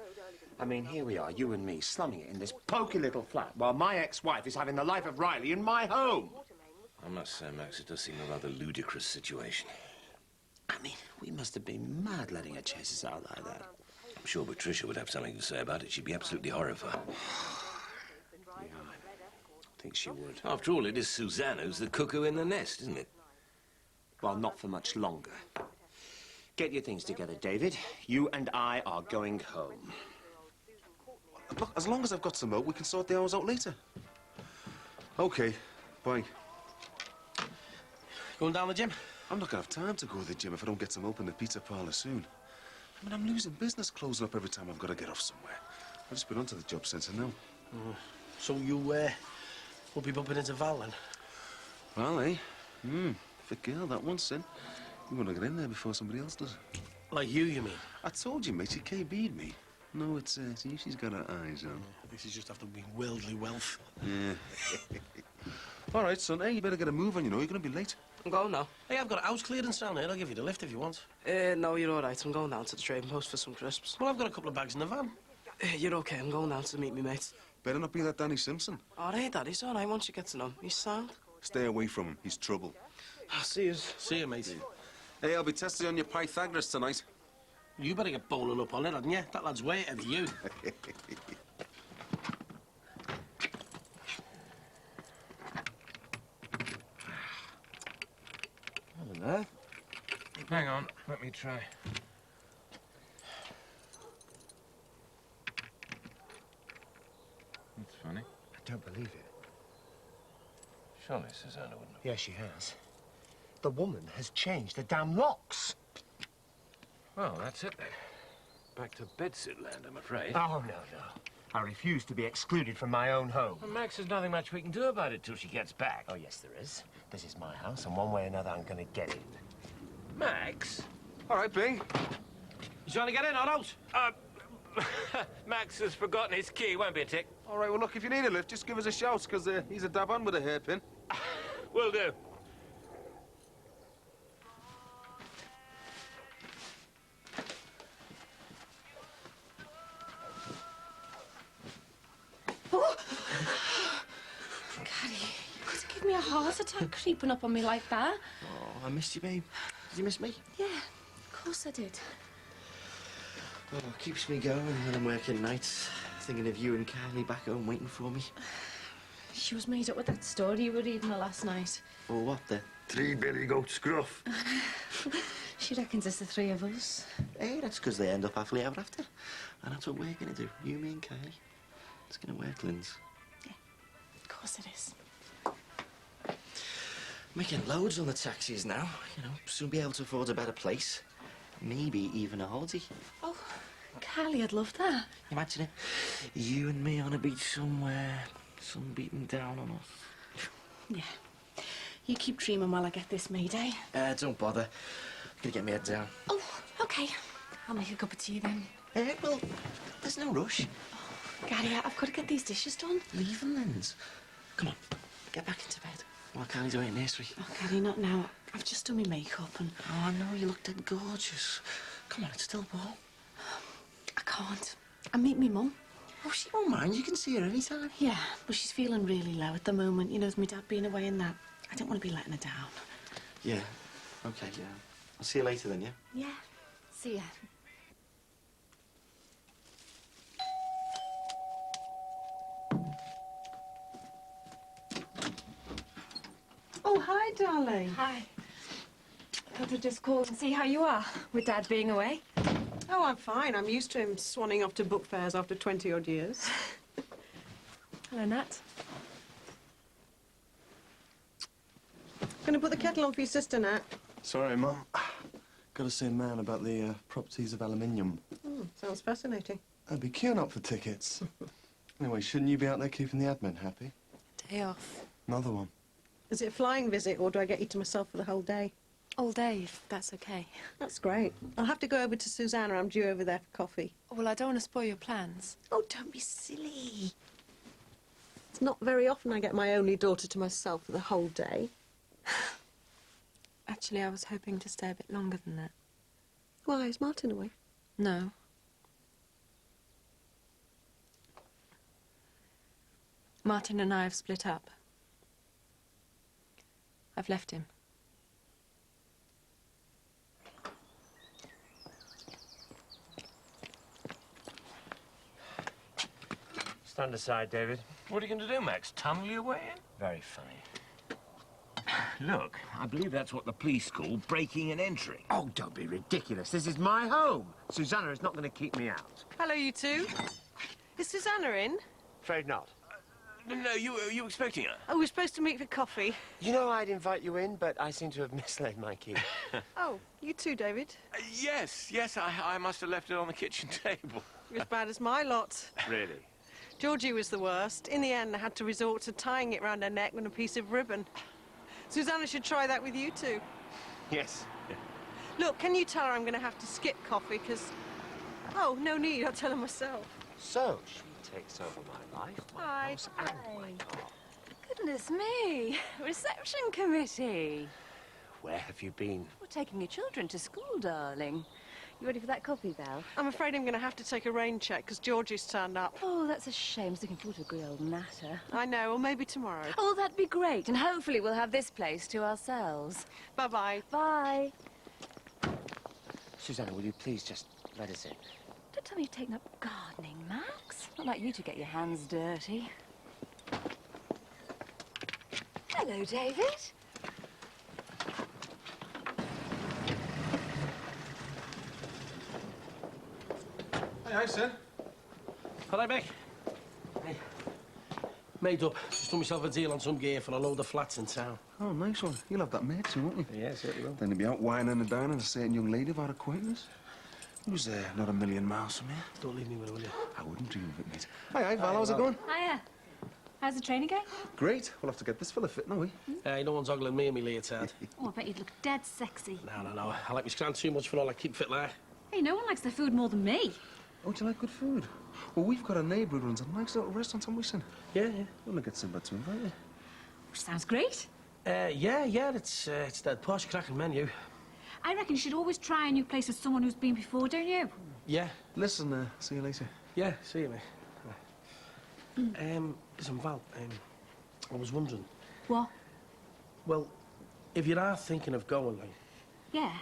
I mean, here we are, you and me, slumming it in this poky little flat, while my ex-wife is having the life of Riley in my home. I must say, Max, it does seem a rather ludicrous situation. I mean, we must have been mad letting her chase us out like that. I'm sure Patricia would have something to say about it. She'd be absolutely horrified. Yeah, I think she would. After all, it is Susanna who's the cuckoo in the nest, isn't it? Well, not for much longer. Get your things together, David. You and I are going home. Look, as long as I've got some milk, we can sort the hours out later. Okay, bye. Going down the gym? I'm not gonna have time to go to the gym if I don't get some open in the pizza parlour soon. I mean, I'm losing business closing up every time I've got to get off somewhere. I've just been onto the job centre now. So you, will be bumping into Val then? Well, eh? Fit girl, that one, Sin. You want to get in there before somebody else does. Like you mean? I told you, mate, she KB'd me. No, it's you she's got her eyes on. This is just after being worldly wealth. Yeah. All right, son, hey, you better get a move on, you know. You're going to be late. I'm going now. Hey, I've got a house clearance down here. I'll give you the lift if you want. No, you're all right. I'm going down to the trading post for some crisps. Well, I've got a couple of bags in the van. You're okay. I'm going down to meet me mates. Better not be that Danny Simpson. All right, Dad. He's all right once you get to know him. He's sound. Stay away from him. He's trouble. I'll see you. See you, mate. Hey, I'll be testing on your Pythagoras tonight. You better get bowling up on it, hadn't you? That lad's way ahead of you. Hello. Hang on, let me try. That's funny. I don't believe it. Surely Susanna wouldn't have. Yeah, she has. the woman has changed the damn locks. Well, that's it then. Back to bedsit land, I'm afraid. Oh, no, no. I refuse to be excluded from my own home. Well, Max, there's nothing much we can do about it till she gets back. Oh, yes, there is. This is my house, and one way or another, I'm going to get in. Max? All right, Bing. You trying to get in, Otto? Max has forgotten his key. Won't be a tick. All right, well, look, if you need a lift, just give us a shout, because he's a dab on with a hairpin. Will do. Oh! Gary, you could have given me a heart attack creeping up on me like that. Oh, I missed you, babe. Did you miss me? Yeah, of course I did. Oh, it keeps me going when I'm working nights, thinking of you and Kylie back home waiting for me. She was made up with that story you were reading her last night. Oh, what, the three-billy goat scruff? She reckons it's the three of us. Hey, that's because they end up happily ever after. And that's what we're going to do, you, me and Kylie. It's going to work, Linz. Of course it is. Making loads on the taxis now. You know, soon be able to afford a better place. Maybe even a holiday. Oh, Kylie, I'd love that. Imagine it. You and me on a beach somewhere. Sun beating down on us. Yeah. You keep dreaming while I get this Mayday. Don't bother. Gonna get me head down. Oh, OK. I'll make a cup of tea then. Well, there's no rush. Oh, Gary, I've got to get these dishes done. Leave them, Linz. Come on, get back into bed. While Kylie's away in nursery. Oh, Gary, not now. I've just done my makeup and... Oh, no, you look dead gorgeous. Come on, it's still warm. I can't. I meet me mum. Oh, she won't mind. You can see her anytime. Yeah, but she's feeling really low at the moment. You know, with my dad being away and that. I don't want to be letting her down. Yeah. OK, yeah. I'll see you later then, yeah? Yeah. See ya. Oh, hi, darling. Hi. Thought I'd just call and see how you are, with Dad being away. Oh, I'm fine. I'm used to him swanning off to book fairs after 20-odd years. Hello, Nat. Gonna put the kettle on for your sister, Nat. Sorry, Mum. Got to see a man about the properties of aluminium. Sounds fascinating. I'd be queuing up for tickets. Anyway, shouldn't you be out there keeping the admin happy? Day off. Another one. Is it a flying visit, or do I get you to myself for the whole day? All day, if that's okay. That's great. I'll have to go over to Susanna. I'm due over there for coffee. Well, I don't want to spoil your plans. Oh, don't be silly. It's not very often I get my only daughter to myself for the whole day. Actually, I was hoping to stay a bit longer than that. Why, is Martin away? No. Martin and I have split up. I've left him. Stand aside, David. What are you going to do, Max? Tunnel your way in? Very funny. Look, I believe that's what the police call breaking and entering. Oh, don't be ridiculous. This is my home. Susanna is not going to keep me out. Hello, you two. Is Susanna in? Afraid not. No, you expecting her? Oh, we're supposed to meet for coffee. You know I'd invite you in, but I seem to have mislaid my key. Oh, you too, David? Yes, I must have left it on the kitchen table. You're as bad as my lot. Really? Georgie was the worst. In the end, I had to resort to tying it round her neck with a piece of ribbon. Susanna should try that with you two. Yes. Look, can you tell her I'm going to have to skip coffee, because... Oh, no need, I'll tell her myself. So, she takes over my life, my house, and my car. Goodness me. Reception committee. Where have you been? We're taking your children to school, darling. You ready for that coffee, Belle? I'm afraid I'm going to have to take a rain check, because Georgie's turned up. Oh, that's a shame. I was looking forward to a good old natter. I know, well, maybe tomorrow. Oh, that'd be great. And hopefully we'll have this place to ourselves. Bye-bye. Bye. Susanna, will you please just let us in? Don't tell me you've taken up gardening, Max. Not like you to get your hands dirty. Hello, David. Hey, son. Hello, Mick. Hey. Made up. Just done myself a deal on some gear for a load of flats in town. Oh, nice one. You'll have that mate too, won't you? Yeah, certainly will. Then you'll be out whining and dining a certain young lady of our acquaintance. Who's not a million miles from here? Don't leave me with her, will you? I wouldn't dream of it, mate. Hi, Val. How's it going? Hiya. How's the training going? Great. We'll have to get this fella fit, no we? No one's ogling me and me leotard. Oh, I bet you'd look dead sexy. No. I like my scran too much for all I keep fit like. Hey, no one likes their food more than me. Oh, do you like good food? Well, we've got a neighbour who runs a nice little restaurant, haven't we, son? Yeah. We'll get Simba to invite you. Which sounds great. Yeah, it's that posh, cracking menu. I reckon you should always try a new place with someone who's been before, don't you? Yeah. Listen, see you later. Yeah, see you, mate. Listen, Val, I was wondering. What? Well, if you are thinking of going, like... Yeah.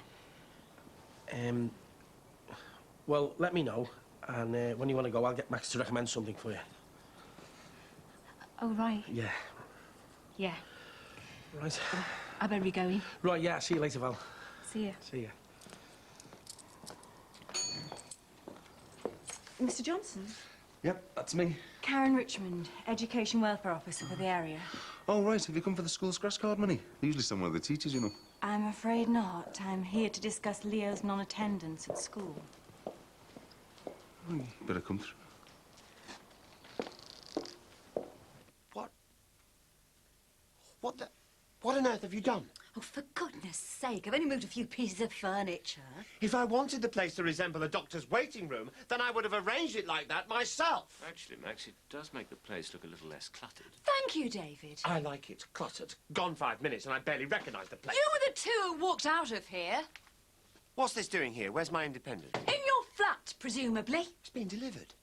Well, let me know, and when you want to go, I'll get Max to recommend something for you. Oh, right. Yeah. Yeah. Right. I better be going. Right, yeah, see you later, Val. See ya. See ya. Mr. Johnson? Yep, that's me. Karen Richmond, Education Welfare Officer for the area. Oh, right. Have you come for the school's scratch card money? They're usually some of the teachers, you know. I'm afraid not. I'm here to discuss Leo's non-attendance at school. Oh, you better come through. What on earth have you done? Oh, for goodness sake, I've only moved a few pieces of furniture. If I wanted the place to resemble a doctor's waiting room, then I would have arranged it like that myself. Actually, Max, it does make the place look a little less cluttered. Thank you, David. I like it cluttered. Gone 5 minutes and I barely recognise the place. You were the two who walked out of here. What's this doing here? Where's my independent? In your flat, presumably. It's been delivered.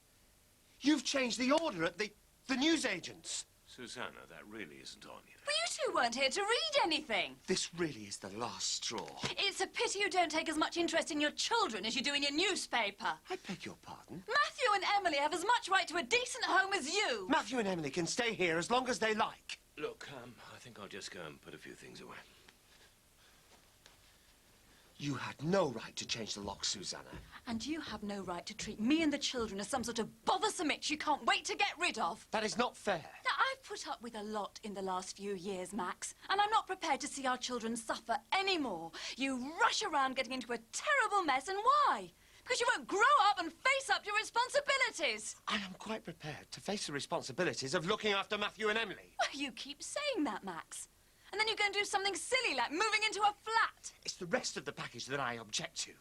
You've changed the order at the newsagents. Susanna, that really isn't on you. But you two weren't here to read anything. This really is the last straw. It's a pity you don't take as much interest in your children as you do in your newspaper. I beg your pardon? Matthew and Emily have as much right to a decent home as you. Matthew and Emily can stay here as long as they like. Look, I think I'll just go and put a few things away. You had no right to change the lock, Susanna. And you have no right to treat me and the children as some sort of bothersome itch you can't wait to get rid of. That is not fair. Now, I've put up with a lot in the last few years, Max, and I'm not prepared to see our children suffer anymore. You rush around getting into a terrible mess, and why? Because you won't grow up and face up to your responsibilities. I am quite prepared to face the responsibilities of looking after Matthew and Emily. Well, you keep saying that, Max. And then you go and do something silly like moving into a flat. It's the rest of the package that I object to.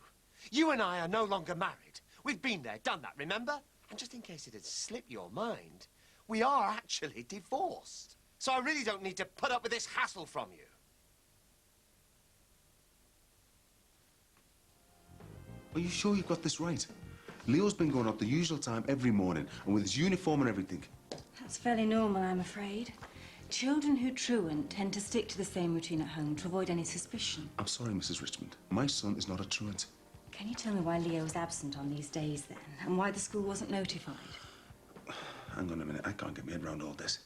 You and I are no longer married. We've been there, done that, remember? And just in case it had slipped your mind, we are actually divorced. So I really don't need to put up with this hassle from you. Are you sure you've got this right? Leo's been going out the usual time every morning, and with his uniform and everything. That's fairly normal, I'm afraid. Children who truant tend to stick to the same routine at home to avoid any suspicion. I'm sorry, Mrs. Richmond. My son is not a truant. Can you tell me why Leo was absent on these days, then? And why the school wasn't notified? Hang on a minute. I can't get my head around all this.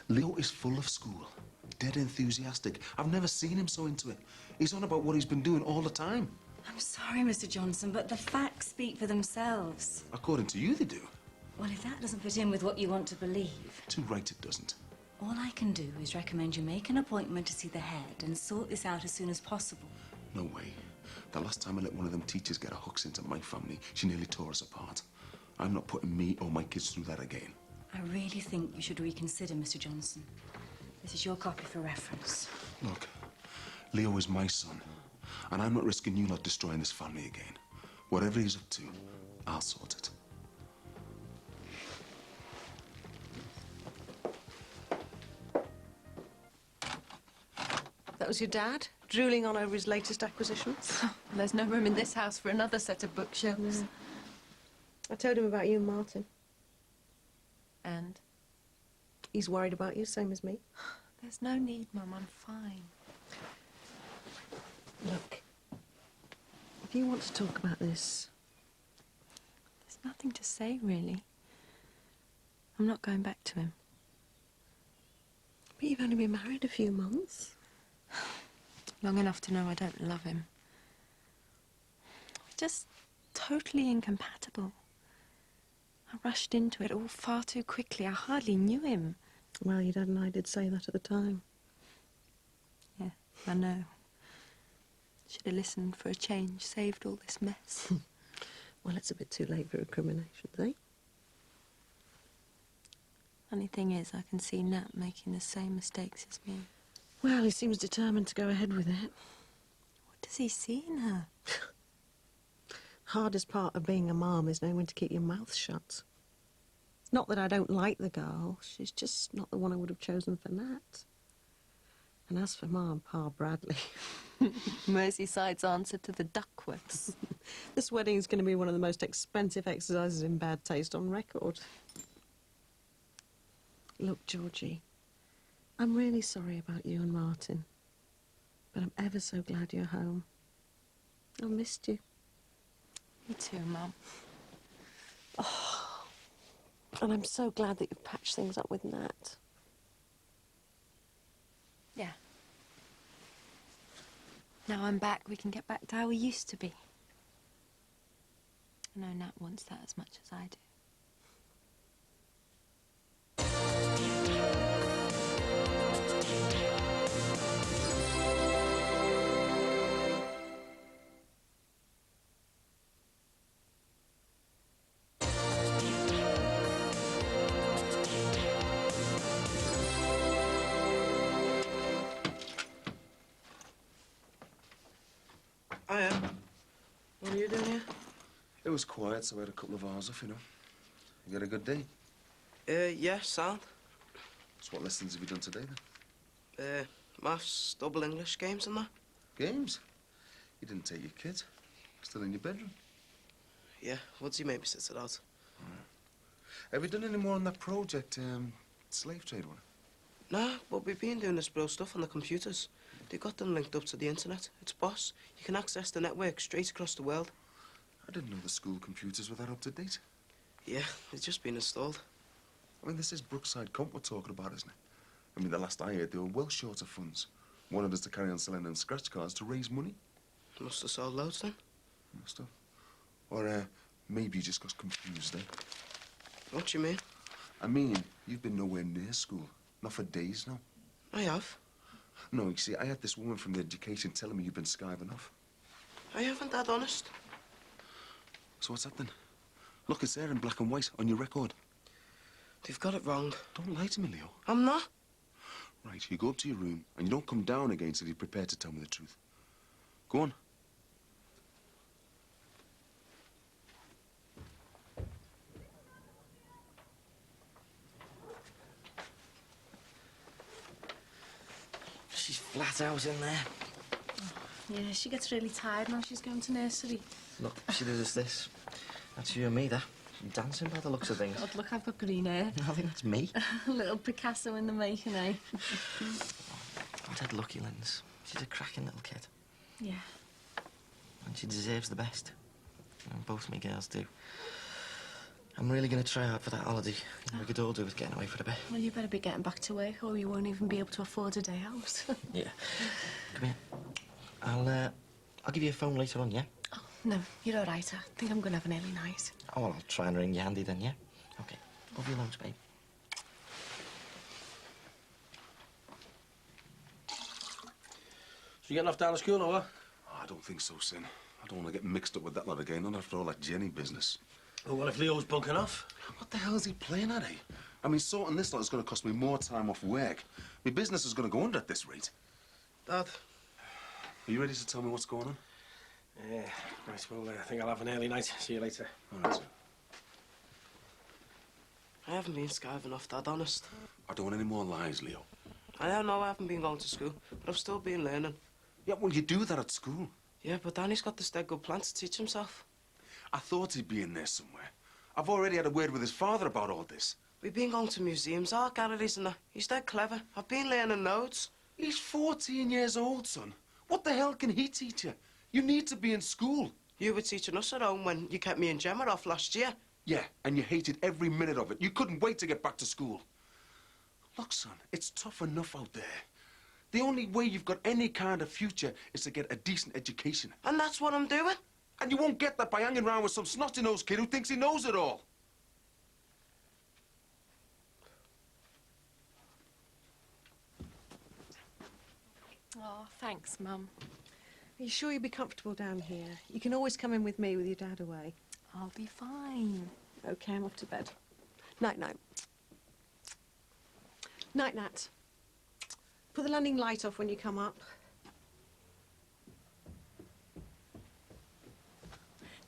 Leo is full of school. Dead enthusiastic. I've never seen him so into it. He's on about what he's been doing all the time. I'm sorry, Mr. Johnson, but the facts speak for themselves. According to you, they do. Well, if that doesn't fit in with what you want to believe... Too right it doesn't. All I can do is recommend you make an appointment to see the head and sort this out as soon as possible. No way. The last time I let one of them teachers get her hooks into my family, she nearly tore us apart. I'm not putting me or my kids through that again. I really think you should reconsider, Mr. Johnson. This is your copy for reference. Look, Leo is my son, and I'm not risking you not destroying this family again. Whatever he's up to, I'll sort it. That was your dad, drooling on over his latest acquisitions? There's no room in this house for another set of bookshelves. No. I told him about you and Martin. And? He's worried about you, same as me. There's no need, Mum. I'm fine. Look, if you want to talk about this... There's nothing to say, really. I'm not going back to him. But you've only been married a few months. Long enough to know I don't love him. We're just totally incompatible. I rushed into it all far too quickly. I hardly knew him. Well, your dad and I did say that at the time. Yeah, I know. Should have listened for a change, saved all this mess. Well, it's a bit too late for recriminations, eh? Funny thing is, I can see Nat making the same mistakes as me. Well, he seems determined to go ahead with it. What does he see in her? Hardest part of being a mom is knowing when to keep your mouth shut. It's not that I don't like the girl. She's just not the one I would have chosen for Nat. And as for Ma and Pa Bradley... Merseyside's answer to the Duckworths. This wedding's going to be one of the most expensive exercises in bad taste on record. Look, Georgie, I'm really sorry about you and Martin, but I'm ever so glad you're home. I missed you. Me too, Mum. Oh, and I'm so glad that you've patched things up with Nat. Yeah. Now I'm back, we can get back to how we used to be. I know Nat wants that as much as I do. Hiya. What are you doing here? It was quiet, so I had a couple of hours off, you know. You had a good day? Yeah, sound. So what lessons have you done today, then? Maths, double English, games and that. Games? You didn't take your kids? Still in your bedroom? Yeah, Woodsy maybe sits it out. Have you done any more on that project, slave trade one? Nah, but we've been doing this bro stuff on the computers. They got them linked up to the internet. It's boss. You can access the network straight across the world. I didn't know the school computers were that up to date. Yeah, it's just been installed. I mean, this is Brookside Comp we're talking about, isn't it? I mean, the last I heard, they were well short of funds. Wanted us to carry on selling them scratch cards to raise money. Must have sold loads then. Must have. Or, maybe you just got confused, eh? What do you mean? I mean, you've been nowhere near school. Not for days now. I have. No, you see, I had this woman from the education telling me you've been skiving off. I haven't, Dad, honest. So what's that then? Look, it's there in black and white on your record. They've got it wrong. Don't lie to me, Leo. I'm not. Right, you go up to your room and you don't come down again till you're prepared to tell me the truth. Go on. She's flat out in there. Yeah, she gets really tired now she's going to nursery. Look, she did us this. That's you and me, there. Dancing by the looks of things. God, look, I've got green hair. I think that's me. A little Picasso in the making, eh? I'm dead lucky, Linz. She's a cracking little kid. Yeah. And she deserves the best. And both me girls do. I'm really going to try hard for that holiday. We could all do with getting away for a bit. Well, you better be getting back to work or you won't even be able to afford a day out. Yeah. Come here. I'll give you a phone later on, yeah? Oh, no, you're all right. I think I'm going to have an early night. Oh, well, I'll try and ring you handy then, yeah? OK. Love you loads, babe. So you getting off down to school or what? Oh, I don't think so, Sin. I don't want to get mixed up with that lot again, not after all that Jenny business. Oh, well, if Leo's bunking off? What the hell is he playing at, eh? I mean, sorting this lot is going to cost me more time off work. My business is going to go under at this rate. Dad? Are you ready to tell me what's going on? Yeah, right, well, I think I'll have an early night. See you later. All right, sir. I haven't been skiving off, Dad, honest. I don't want any more lies, Leo. I don't know I haven't been going to school, but I've still been learning. Yeah, well, you do that at school. Yeah, but Danny's got this dead good plan to teach himself. I thought he'd be in there somewhere. I've already had a word with his father about all this. We've been going to museums, art galleries and that. He's dead clever. I've been learning loads. He's 14 years old, son. What the hell can he teach you? You need to be in school. You were teaching us at home when you kept me and Gemma off last year. Yeah, and you hated every minute of it. You couldn't wait to get back to school. Look, son, it's tough enough out there. The only way you've got any kind of future is to get a decent education. And that's what I'm doing. And you won't get that by hanging around with some snotty-nosed kid who thinks he knows it all. Oh, thanks, Mum. Are you sure you'll be comfortable down here? You can always come in with me with your dad away. I'll be fine. OK, I'm off to bed. Night-night. Night-Nat. Put the landing light off when you come up.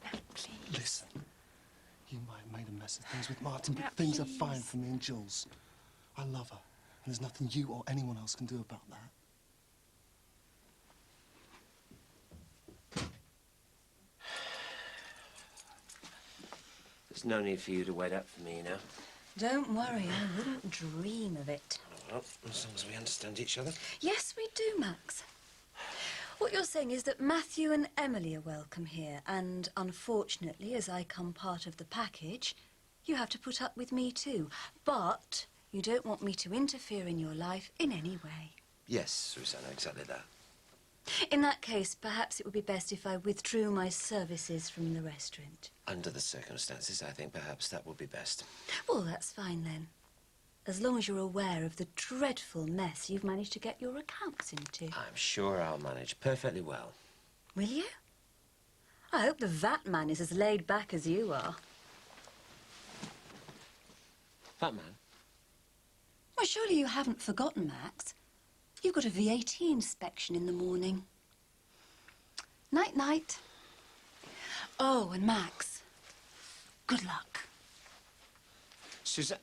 Nat, please. Listen, you might have made a mess of things with Martin, but Nat, things are please. fine for me and Jules. I love her, and there's nothing you or anyone else can do about that. There's no need for you to wait up for me, you know. Don't worry, I wouldn't dream of it. Well, as long as we understand each other. Yes, we do, Max. What you're saying is that Matthew and Emily are welcome here, and unfortunately, as I come part of the package, you have to put up with me too. But you don't want me to interfere in your life in any way. Yes, Susanna, exactly that. In that case, perhaps it would be best if I withdrew my services from the restaurant. Under the circumstances, I think perhaps that would be best. Well, that's fine then. As long as you're aware of the dreadful mess you've managed to get your accounts into. I'm sure I'll manage perfectly well. Will you? I hope the VAT man is as laid back as you are. Fat man? Well, surely you haven't forgotten, Max. You've got a VAT inspection in the morning. Night-night. Oh, and Max, good luck. Susan...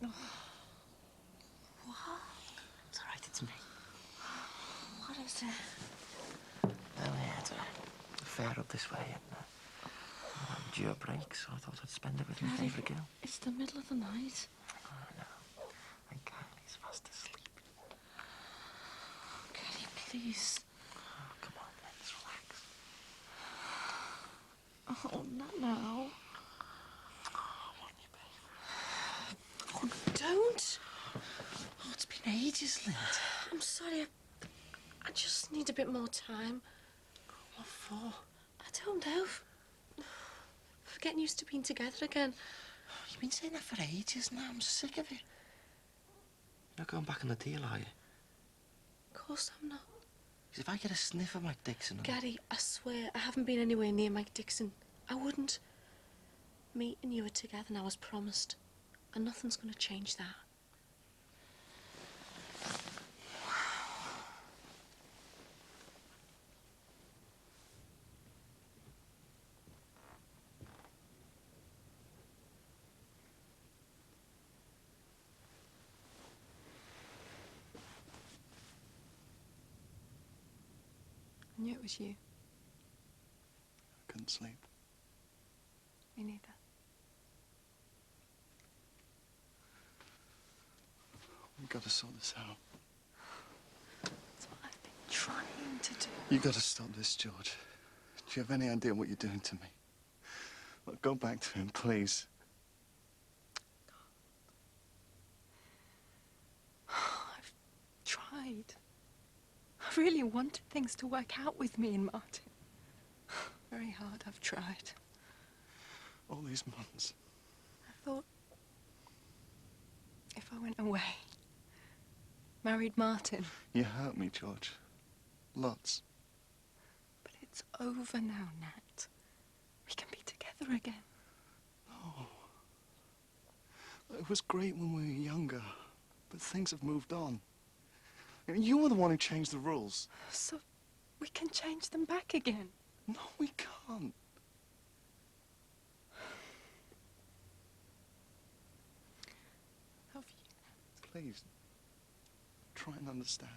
What? It's all right, it's me. What is it? Oh, yeah, it's a fair up this way, and I'm due a break, so I thought I'd spend it with my favourite girl. It's the middle of the night. Oh, no. And Kylie's fast asleep. Daddy, please. Oh, come on, let's relax. Oh, not now. Oh, don't. Oh, it's been ages, Lind. I'm sorry. I just need a bit more time. What for? I don't know. We're getting used to being together again. You've been saying that for ages now. I'm sick of it. You're not going back on the deal, are you? Of course I'm not. 'Cause if I get a sniff of Mike Dixon... Gary, I swear, I haven't been anywhere near Mike Dixon. I wouldn't. Me and you are together now as promised. And nothing's going to change that. I knew it was you. I couldn't sleep. Me neither. We've got to sort this out. That's what I've been trying to do. You got to stop this, George. Do you have any idea what you're doing to me? Look, go back to him, please. I've tried. I really wanted things to work out with me and Martin. Very hard, I've tried. All these months. I thought if I went away, married Martin. You hurt me, George. Lots. But it's over now, Nat. We can be together again. No. It was great when we were younger, but things have moved on. And you were the one who changed the rules. So we can change them back again. No, we can't. Love you. Please, try and understand.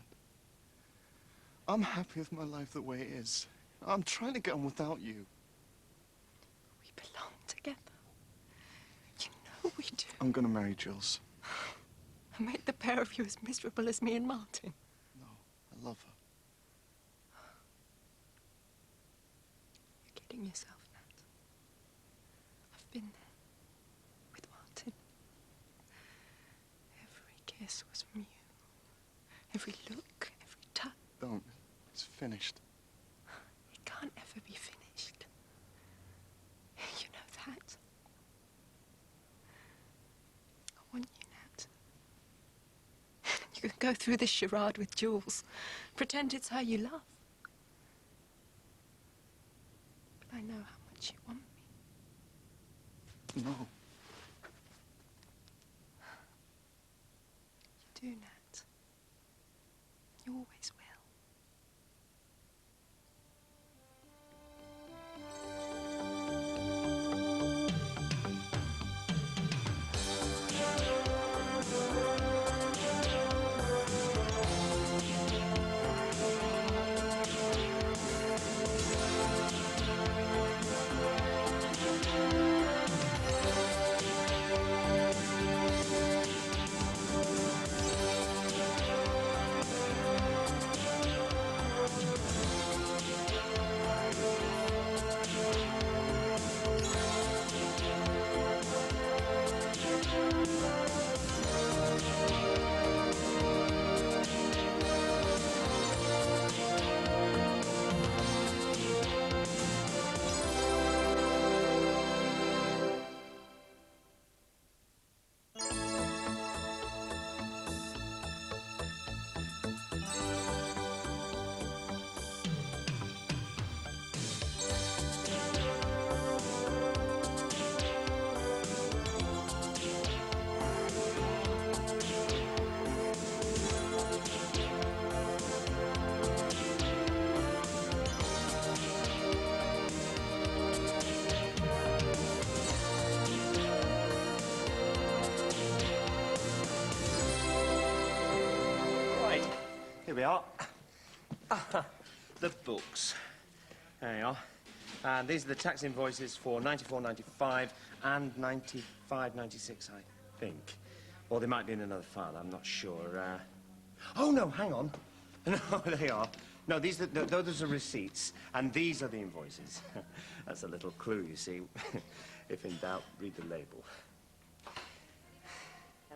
I'm happy with my life the way it is. I'm trying to get on without you. We belong together. You know we do. I'm gonna marry Jules. I made the pair of you as miserable as me and Martin. No, I love her. You're kidding yourself, Nat. I've been there. kiss was from you. Every look, every touch. Don't. It's finished. It can't ever be finished. You know that. I want you, Nat. You can go through this charade with Jules. Pretend it's her you love. But I know how much you want me. No. You do, Nat. You always will. Here we are. The books. There you are. And these are the tax invoices for 94.95 and 95.96, I think. Or they might be in another file, I'm not sure. Oh, no, hang on. No, they are. No, those are receipts, and these are the invoices. That's a little clue, you see. If in doubt, read the label.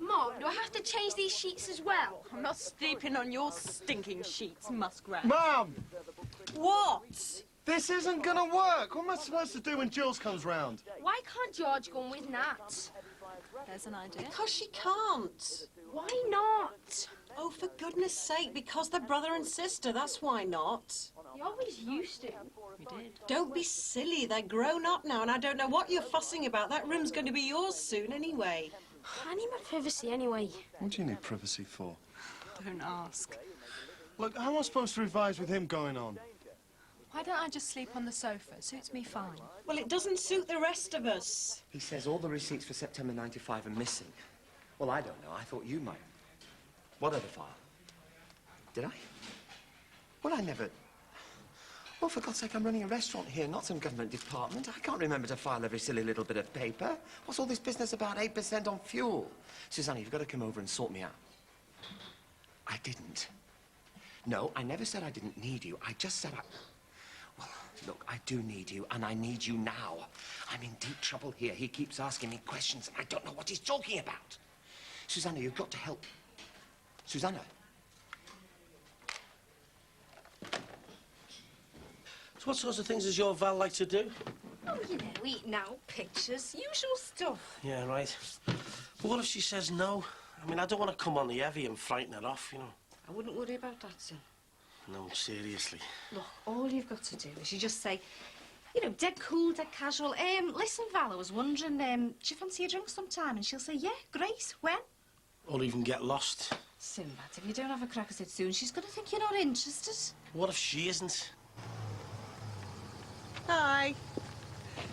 Mom, do I have to change these sheets as well? I'm not sleeping on your stinking sheets, muskrat. Mum! What? This isn't gonna work. What am I supposed to do when Jules comes round? Why can't George go in with Nat? There's an idea. Because she can't. Why not? Oh, for goodness sake, because they're brother and sister, that's why not. You always used to. We did. Don't be silly, they're grown up now, and I don't know what you're fussing about. That room's going to be yours soon anyway. I need my privacy anyway. What do you need privacy for? Don't ask. Look, how am I supposed to revise with him going on? Why don't I just sleep on the sofa? It suits me fine. Well, it doesn't suit the rest of us. He says all the receipts for September '95 are missing. Well, I don't know. I thought you might. What other file? Did I? Well, I never... Well, for God's sake, I'm running a restaurant here, not some government department. I can't remember to file every silly little bit of paper. What's all this business about 8% on fuel? Susanna, you've got to come over and sort me out. I didn't. No, I never said I didn't need you. I just said I... Well, look, I do need you, and I need you now. I'm in deep trouble here. He keeps asking me questions, and I don't know what he's talking about. Susanna, you've got to help. Susanna. So what sorts of things does your Val like to do? Oh, you know, eating out, pictures, usual stuff. Yeah, right. But what if she says no? I mean, I don't want to come on the heavy and frighten her off, you know. I wouldn't worry about that, son. No, seriously. Look, all you've got to do is you just say, you know, dead cool, dead casual. Listen, Val, I was wondering, do you fancy a drink sometime? And she'll say, yeah, great, when? Or even get lost. Soon, Matt, if you don't have a crack at it soon, she's going to think you're not interested. What if she isn't? Hi.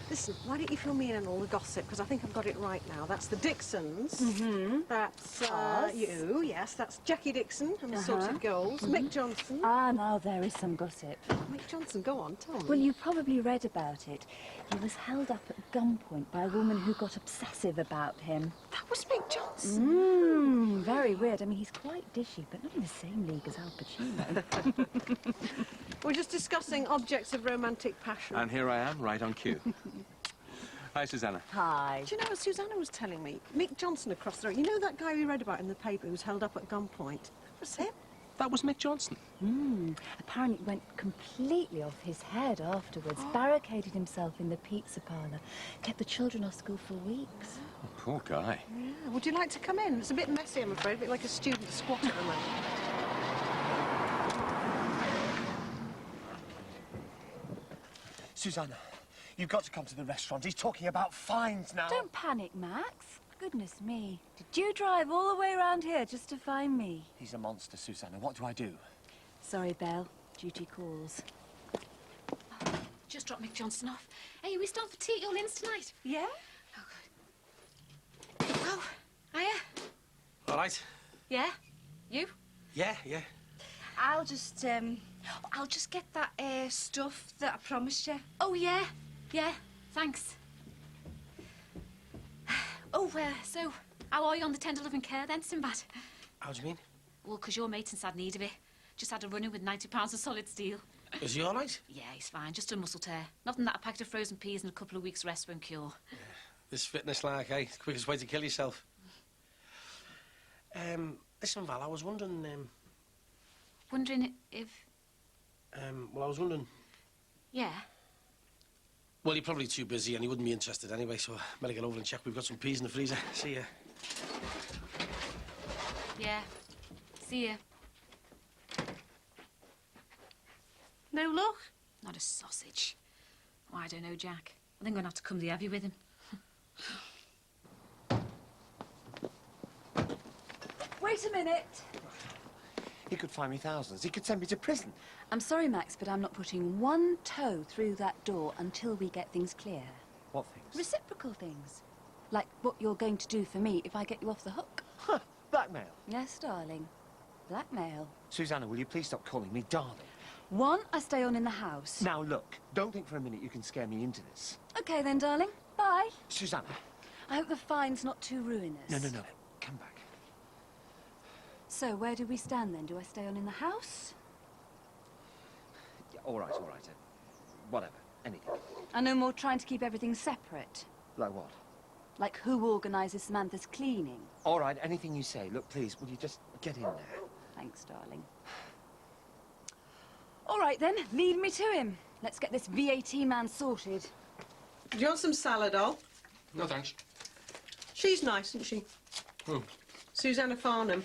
Listen, why don't you fill me in on all the gossip, because I think I've got it right now. That's the Dixons. Mm-hmm. That's you, yes. That's Jackie Dixon and the Sorted Girls. Mick Johnson. Ah, now there is some gossip. Mick Johnson, go on, tell me. Well, you probably read about it. He was held up at gunpoint by a woman who got obsessive about him. That was Mick Johnson? Very weird. I mean, he's quite dishy, but not in the same league as Al Pacino. We're just discussing objects of romantic passion. And here I am, right on cue. Hi, Susanna. Hi. Do you know what Susanna was telling me? Mick Johnson across the road. You know that guy we read about in the paper who was held up at gunpoint? That was him. That was Mick Johnson. Apparently went completely off his head afterwards, barricaded himself in the pizza parlour, kept the children off school for weeks. Oh, poor guy. Yeah. Would you like to come in? It's a bit messy, I'm afraid. A bit like a student squat at the moment. Susanna, you've got to come to the restaurant. He's talking about fines now. Don't panic, Max. Goodness me. Did you drive all the way around here just to find me? He's a monster, Susanna. What do I do? Sorry, Belle. Duty calls. Just drop Mick Johnson off. Hey, we start for tea at your Lynn's tonight? Yeah? Oh, hiya. All right. Yeah? You? Yeah. I'll just get that stuff that I promised you. Oh, yeah. Yeah, thanks. Oh, so, how are you on the tender loving care then, Sinbad? How do you mean? Well, 'cause your mate in sad need of it. Just had a run-in with 90 pounds of solid steel. Is he all right? Yeah, he's fine. Just a muscle tear. Nothing that a packet of frozen peas and a couple of weeks' rest won't cure. This fitness like, eh? The quickest way to kill yourself. Listen, Val, I was wondering, Wondering if... well, I was wondering... Yeah? Well, you're probably too busy and he wouldn't be interested anyway, so I better get over and check. We've got some peas in the freezer. See ya. Yeah. See ya. No luck? Not a sausage. Oh, I don't know, Jack. I think I'm going to have to come the heavy with him. Wait a minute. He could fine me thousands. He could send me to prison. I'm sorry, Max, but I'm not putting one toe through that door until we get things clear. What things? Reciprocal things. Like what you're going to do for me if I get you off the hook. Huh, blackmail. Yes, darling. Blackmail. Susanna, will you please stop calling me darling? One, I stay on in the house. Now, look, don't think for a minute you can scare me into this. Okay then, darling. Bye. Susanna. I hope the fine's not too ruinous. No. Come back. So, where do we stand then? Do I stay on in the house? Yeah, all right. Whatever. Anything. And no more trying to keep everything separate. Like what? Like who organises Samantha's cleaning. All right, anything you say. Look, please, will you just get in there? Thanks, darling. All right, then. Lead me to him. Let's get this VAT man sorted. Do you want some salad, Al? No, thanks. She's nice, isn't she? Who? Susanna Farnham.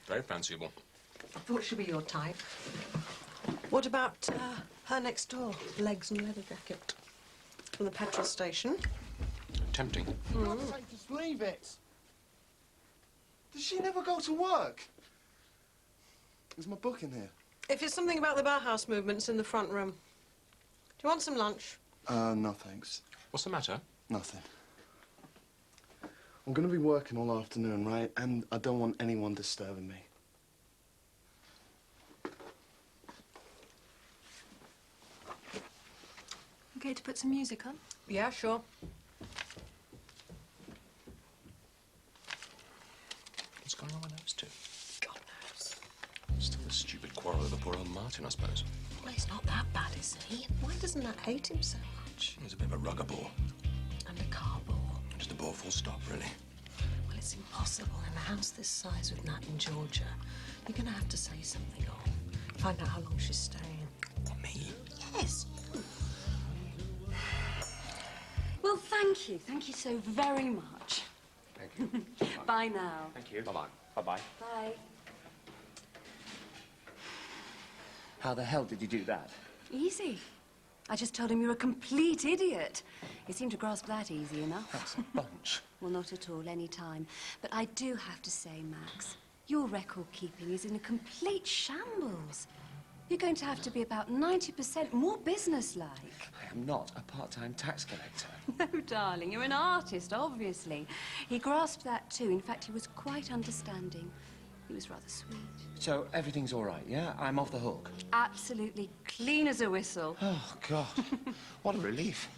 Very fanciful. I thought she'd be your type. What about her next door? Legs and leather jacket. From the petrol station. Tempting. For God's sake, just leave it. Does she never go to work? There's my book in here. If it's something about the Bauhaus movement, it's in the front room. Do you want some lunch? No, thanks. What's the matter? Nothing. I'm going to be working all afternoon, right? And I don't want anyone disturbing me. Okay to put some music on? Yeah, sure. What's going on with those two? God knows. Still a stupid quarrel over poor old Martin, I suppose. Well, he's not that bad, is he? Why doesn't that hate him so much? He's a bit of a rugger bore. And a car bore. Just a bore full stop, really. Well, it's impossible in a house this size with Nat in Georgia. You're going to have to say something, or find out how long she's staying. What, me? Yes. Well, thank you. Thank you so very much. Thank you. Bye now. Thank you. Bye-bye. Bye-bye. Bye. How the hell did you do that? Easy. I just told him you're a complete idiot. He seemed to grasp that easy enough. That's a bunch. Well, not at all, any time. But I do have to say, Max, your record-keeping is in a complete shambles. You're going to have to be about 90% more businesslike. I am not a part-time tax collector. No, darling, you're an artist, obviously. He grasped that too. In fact, he was quite understanding. He was rather sweet. So everything's all right, yeah? I'm off the hook? Absolutely clean as a whistle. Oh, God. What a relief.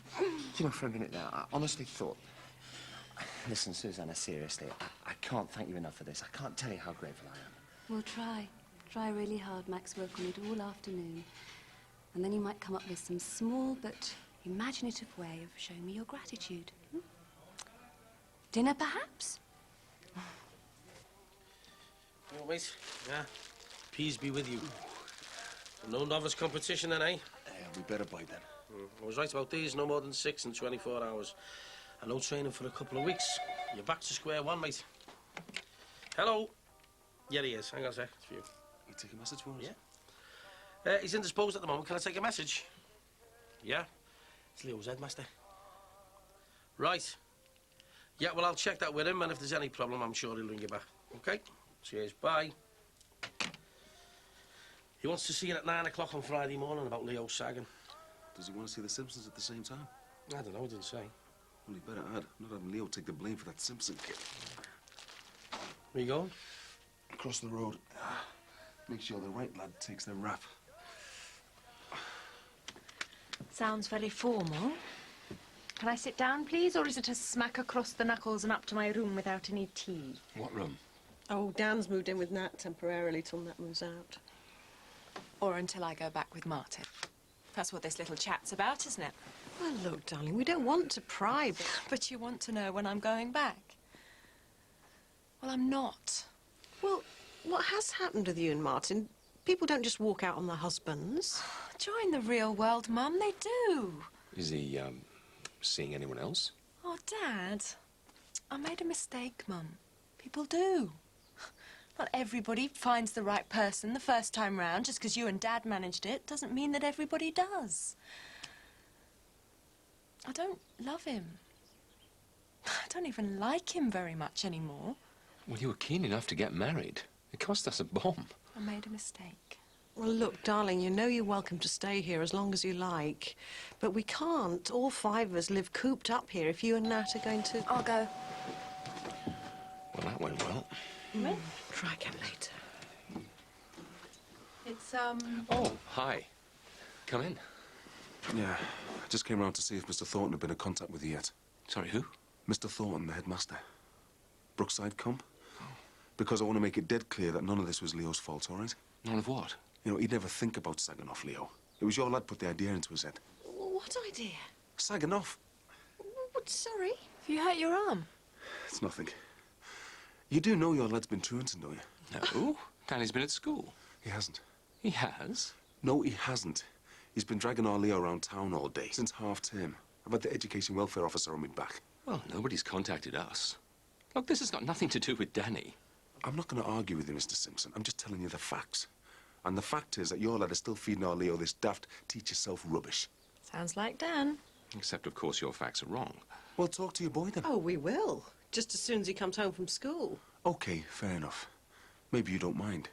You know, for a minute now, I honestly thought... Listen, Susanna, seriously, I can't thank you enough for this. I can't tell you how grateful I am. Well, try. Try really hard, Max. Work on it all afternoon. And then you might come up with some small but imaginative way of showing me your gratitude. Dinner, perhaps? You wait. Yeah. Peace be with you. No novice competition then, eh? We better by then. I was right about these. No more than 6 in 24 hours. And no training for a couple of weeks. You're back to square one, mate. Hello. Yeah, he is. Hang on a sec. It's for you. You take a message for us? Yeah. He's indisposed at the moment. Can I take a message? Yeah? It's Leo's headmaster. Right. Yeah, well, I'll check that with him, and if there's any problem, I'm sure he'll ring you back. OK? Cheers. Bye. He wants to see you at 9 o'clock on Friday morning about Leo sagging. Does he want to see The Simpsons at the same time? I don't know. He didn't say. Well, he better add. Not having Leo take the blame for that Simpson kid. Where you going? Across the road. Make sure the right lad takes the rap. Sounds very formal. Can I sit down, please, or is it a smack across the knuckles and up to my room without any tea? What room? Oh, Dan's moved in with Nat temporarily till Nat moves out. Or until I go back with Martin. That's what this little chat's about, isn't it? Well, look, darling, we don't want to pry, but... But you want to know when I'm going back? Well, I'm not. Well, what has happened with you and Martin? People don't just walk out on their husbands. Join the real world, Mum. They do. Is he, seeing anyone else? Oh, Dad. I made a mistake, Mum. People do. Not everybody finds the right person the first time round. Just because you and Dad managed it doesn't mean that everybody does. I don't love him. I don't even like him very much anymore. Well, you were keen enough to get married. It cost us a bomb. I made a mistake. Well, look, darling, you know you're welcome to stay here as long as you like. But we can't, all 5 of us, live cooped up here if you and Nat are going to... I'll go. Well, that went well. Try again later. It's, Oh, hi. Come in. Yeah, I just came round to see if Mr. Thornton had been in contact with you yet. Sorry, who? Mr. Thornton, the headmaster. Brookside come? Because I want to make it dead clear that none of this was Leo's fault, all right? None of what? You know, he'd never think about sagging off, Leo. It was your lad put the idea into his head. What idea? Sagging off. What, sorry? Have you hurt your arm? It's nothing. You do know your lad's been truanting, don't you? No. Danny's been at school. He hasn't. He has? No, he hasn't. He's been dragging our Leo around town all day, since half-term. I've had the education welfare officer on me back. Well, nobody's contacted us. Look, this has got nothing to do with Danny. I'm not going to argue with you, Mr. Simpson. I'm just telling you the facts. And the fact is that your lad is still feeding our Leo this daft teach-yourself rubbish. Sounds like Dan. Except, of course, your facts are wrong. Well, talk to your boy, then. Oh, we will. Just as soon as he comes home from school. OK, fair enough. Maybe you don't mind.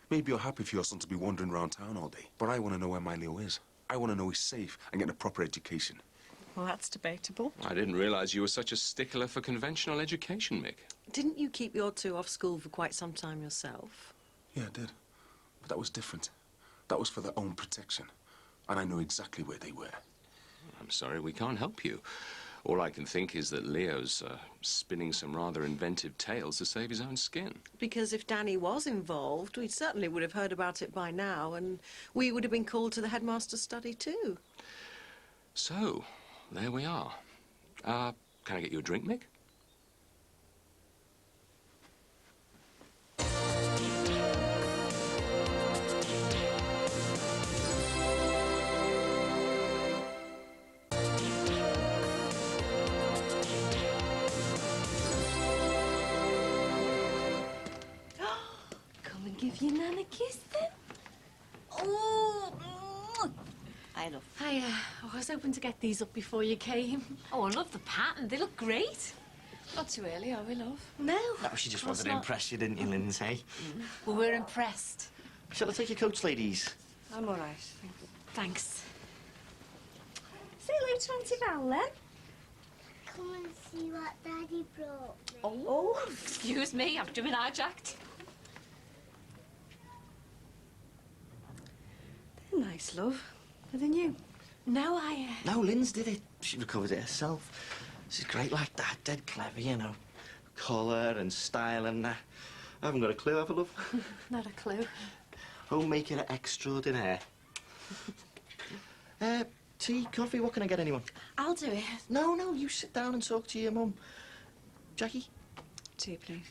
Maybe you're happy for your son to be wandering around town all day. But I want to know where my Leo is. I want to know he's safe and getting a proper education. Well, that's debatable. I didn't realize you were such a stickler for conventional education, Mick. Didn't you keep your 2 off school for quite some time yourself? Yeah, I did. But that was different. That was for their own protection. And I knew exactly where they were. I'm sorry, we can't help you. All I can think is that Leo's spinning some rather inventive tales to save his own skin. Because if Danny was involved, we certainly would have heard about it by now, and we would have been called to the headmaster's study too. So, there we are. Can I get you a drink, Mick? Give your Nan a kiss, then? Oh, I love. I was hoping to get these up before you came. Oh, I love the pattern. They look great. Not too early, are we, love? No. No, she just wanted to impress you, didn't you, Lindsay? Well, we're impressed. Shall I take your coats, ladies? I'm all right. Thanks. Say hello to Auntie Val, then. Come and see what Daddy brought me. Oh, excuse me. I've been hijacked. They're nice, love. Are they new? No, No, Linz did it. She recovered it herself. She's great like that, dead clever, you know. Colour and style and that. I haven't got a clue, have I, love? Not a clue. Homemaker extraordinaire. Tea, coffee, what can I get anyone? I'll do it. No, no, you sit down and talk to your mum. Jackie? Tea, please.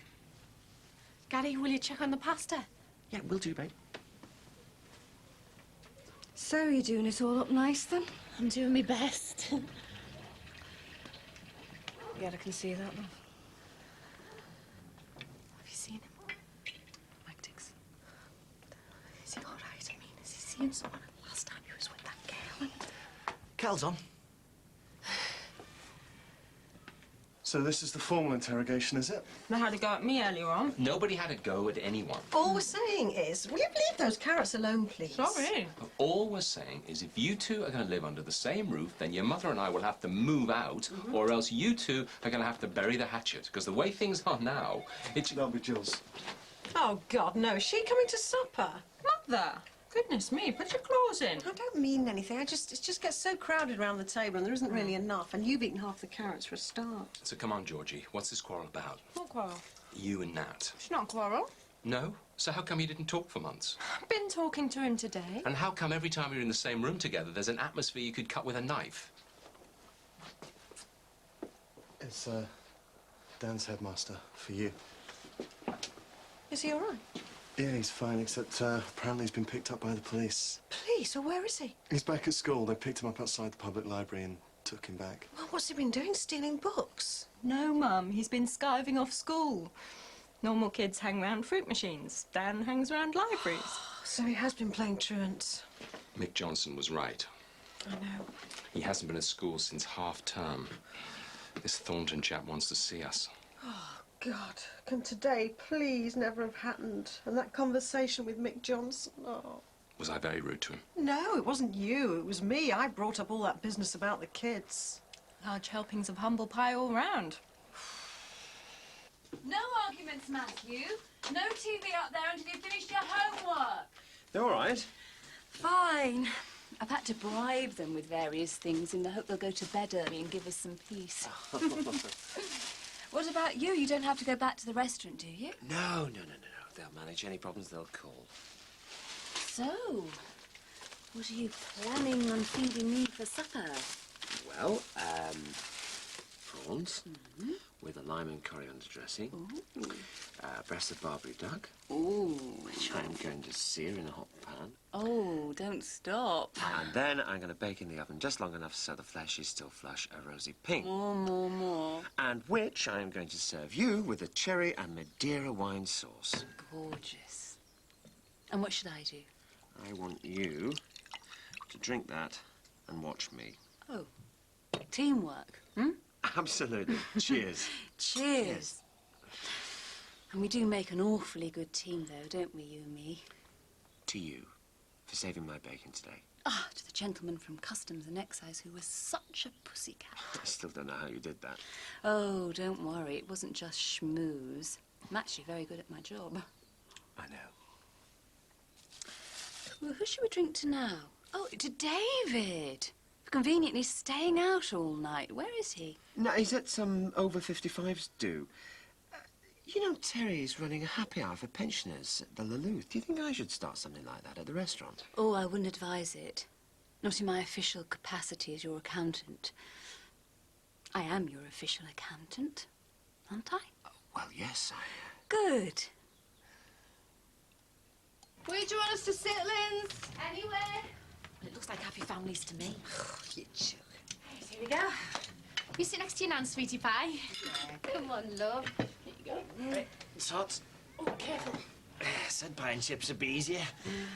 Gary, will you check on the pasta? Yeah, will do, babe. So you're doing it all up nice then? I'm doing my best. Yeah, I can see that, love. Have you seen him? Mike Dixon. Is he all right? I mean, has he seen someone? Last time he was with that girl. Cal's on. So this is the formal interrogation, is it? They had a go at me earlier on. Nobody had a go at anyone. All we're saying is, will you leave those carrots alone, please? Sorry. All we're saying is if you two are going to live under the same roof, then your mother and I will have to move out, or else you two are going to have to bury the hatchet. Because the way things are now, it's... That'll be Jules. Oh, God, no. Is she coming to supper? Mother! Goodness me, put your claws in. I don't mean anything. It just gets so crowded around the table and there isn't really enough. And you've eaten half the carrots for a start. So come on, Georgie. What's this quarrel about? What quarrel? You and Nat. It's not a quarrel. No? So how come you didn't talk for months? I've been talking to him today. And how come every time you're in the same room together, there's an atmosphere you could cut with a knife? It's, Dan's headmaster, for you. Is he all right? Yeah, he's fine, except apparently he's been picked up by the police. Police? Or where is he? He's back at school. They picked him up outside the public library and took him back. Well, what's he been doing? Stealing books? No, Mum. He's been skiving off school. Normal kids hang around fruit machines. Dan hangs around libraries. So he has been playing truant. Mick Johnson was right. I know. He hasn't been at school since half-term. This Thornton chap wants to see us. Oh, God. Can today please never have happened? And that conversation with Mick Johnson, oh. Was I very rude to him? No, it wasn't you. It was me. I brought up all that business about the kids. Large helpings of humble pie all round. No arguments, Matthew. No TV up there until you've finished your homework. They're all right. Fine. I've had to bribe them with various things in the hope they'll go to bed early and give us some peace. What about you? You don't have to go back to the restaurant, do you? No. They'll manage. Any problems, they'll call. So, what are you planning on feeding me for supper? Well, prawns with a lime and coriander dressing. Breast of Barbary duck. Ooh. Which I'm going to sear in a hot pan. Oh, don't stop. And then I'm going to bake in the oven just long enough so the flesh is still flush, a rosy pink. More. And which I am going to serve you with a cherry and Madeira wine sauce. Gorgeous. And what should I do? I want you to drink that and watch me. Oh, teamwork, hmm? Absolutely. Cheers. Cheers. And we do make an awfully good team, though, don't we, you and me? To you, for saving my bacon today. Ah, to the gentleman from Customs and Excise who was such a pussycat. I still don't know how you did that. Oh, don't worry, it wasn't just schmooze. I'm actually very good at my job. I know. Well, who should we drink to now? Oh, to David. For conveniently staying out all night. Where is he? No, he's at some over 55s do. You know, Terry's running a happy hour for pensioners at the Luluth. Do you think I should start something like that at the restaurant? Oh, I wouldn't advise it. Not in my official capacity as your accountant. I am your official accountant, aren't I? Oh, well, yes, Good. Where do you want us to sit, Linz? Anywhere. It looks like happy families to me. You joke. Right, here we go. You sit next to your nan, sweetie pie. Yeah, come on, love. Here you go. Right, it's hot. Oh, careful. Said pie and chips would be easier.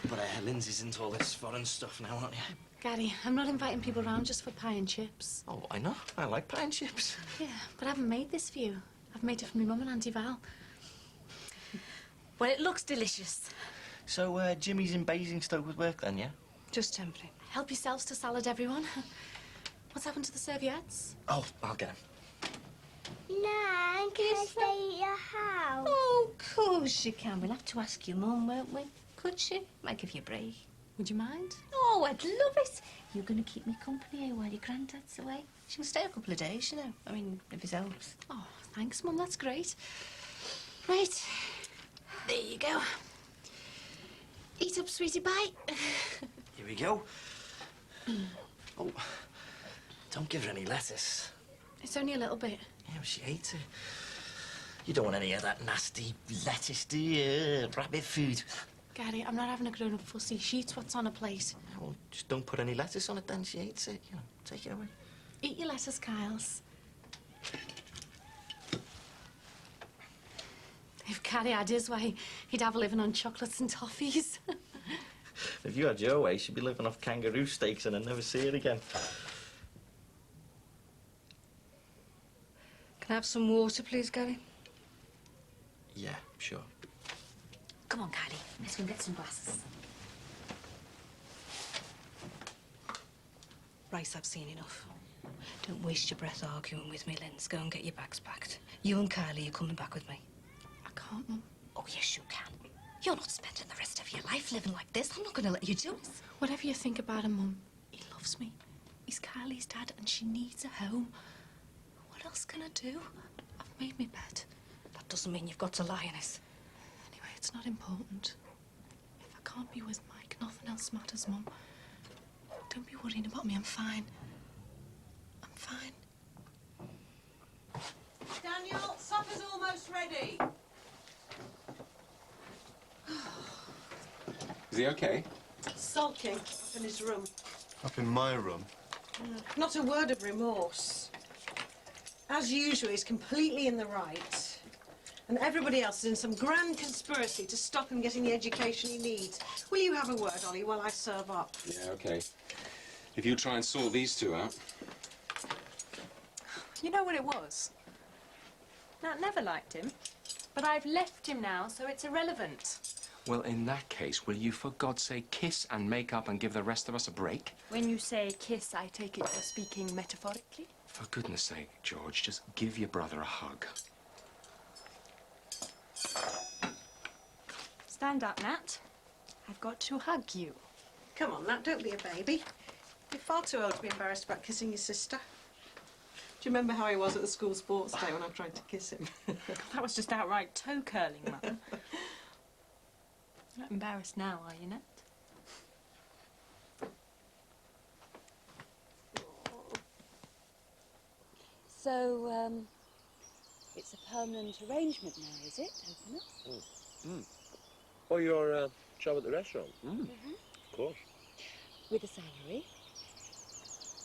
But Lindsay's into all this foreign stuff now, aren't you? Gary, I'm not inviting people round just for pie and chips. Oh, why not? I like pie and chips. Yeah, but I haven't made this for you. I've made it for my mum and Auntie Val. Well, it looks delicious. So, Jimmy's in Basingstoke with work then, yeah? Just temporary. Help yourselves to salad, everyone. What's happened to the serviettes? Oh, I'll get him. Nan, can I stay at your house? Oh, of course you can. We'll have to ask your mum, won't we? Could she? Might give you a break. Would you mind? Oh, I'd love it. You're going to keep me company here while your granddad's away. She can stay a couple of days, you know. I mean, if it helps. Oh, thanks, Mum. That's great. Right. There you go. Eat up, sweetie pie. Here we go. Oh, don't give her any lettuce. It's only a little bit. Yeah, well, she ate it. You don't want any of that nasty lettuce, do you? Rabbit food. Gary, I'm not having a grown-up fussy. She eats what's on a plate. Well, just don't put any lettuce on it then. She eats it. You know, take it away. Eat your lettuce, Kyles. If Gary had his way, he'd have a living on chocolates and toffees. If you had your way, she'd be living off kangaroo steaks and I'd never see her again. Can I have some water, please, Gary? Yeah, sure. Come on, Kylie. Let's go and get some glasses. Right, I've seen enough. Don't waste your breath arguing with me, Linz. Go and get your bags packed. You and Kylie are coming back with me. I can't, Mum. Oh, yes, you can. You're not spending the rest of your life living like this. I'm not going to let you do it. Whatever you think about him, Mum, he loves me. He's Kylie's dad and she needs a home. What else can I do? I've made my bed. That doesn't mean you've got to lie in it. Anyway, it's not important. If I can't be with Mike, nothing else matters, Mum. Don't be worrying about me. I'm fine. I'm fine. Daniel, supper's almost ready. Is he okay? Sulking up in his room. Up in my room? Not a word of remorse. As usual, he's completely in the right. And everybody else is in some grand conspiracy to stop him getting the education he needs. Will you have a word, Ollie, while I serve up? Yeah, okay. If you try and sort these two out. You know what it was? Nat never liked him. But I've left him now, so it's irrelevant. Well, in that case, will you, for God's sake, kiss and make up and give the rest of us a break? When you say kiss, I take it you're speaking metaphorically? For goodness sake, George, just give your brother a hug. Stand up, Nat. I've got to hug you. Come on, Nat, don't be a baby. You're far too old to be embarrassed about kissing your sister. Do you remember how he was at the school sports day when I tried to kiss him? That was just outright toe-curling, Mum. You're not embarrassed now, are you, Nat? So, it's a permanent arrangement now, is it, Coconut? Oh, your job at the restaurant? Mm-hmm. Of course. With a salary?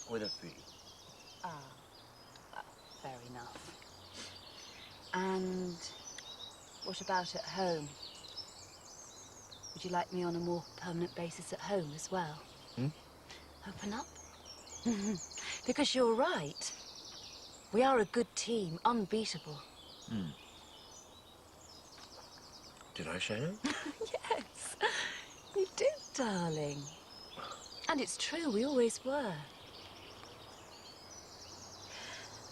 With a fee. Ah, well, fair enough. And what about at home? Would you like me on a more permanent basis at home as well? Open up? Because you're right. We are a good team, unbeatable. Did I say that? Yes, you did, darling. And it's true, we always were.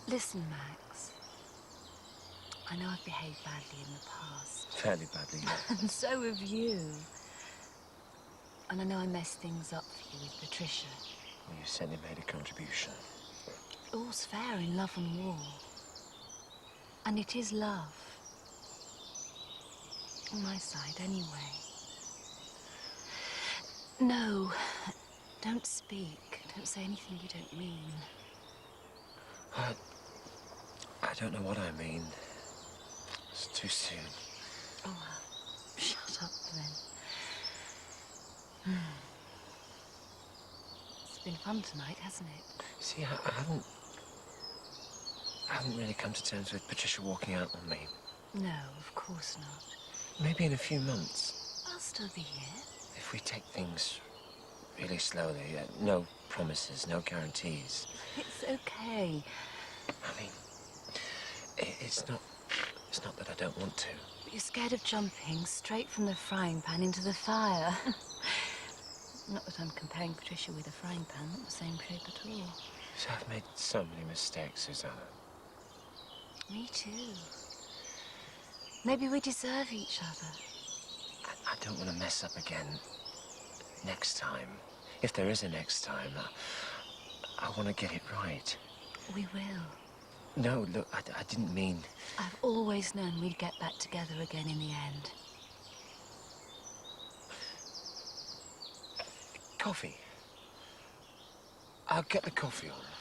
Listen, Max. I know I've behaved badly in the past. Fairly badly, yeah. And so have you. And I know I messed things up for you with Patricia. Well, you certainly made a contribution. All's fair in love and war. And it is love. On my side, anyway. No, don't speak. Don't say anything you don't mean. I don't know what I mean. It's too soon. Oh, well, shut up then. It's been fun tonight, hasn't it? See, I haven't really come to terms with Patricia walking out on me. No, of course not. Maybe in a few months. I'll still be here. If we take things really slowly, no promises, no guarantees. It's okay. I mean, it's not that I don't want to. But you're scared of jumping straight from the frying pan into the fire. Not that I'm comparing Patricia with a frying pan, not the same shape at all. So I've made so many mistakes, Susanna. Me too. Maybe we deserve each other. I don't want to mess up again next time. If there is a next time, I want to get it right. We will. No, look, I didn't mean... I've always known we'd get back together again in the end. Coffee? I'll get the coffee, all right?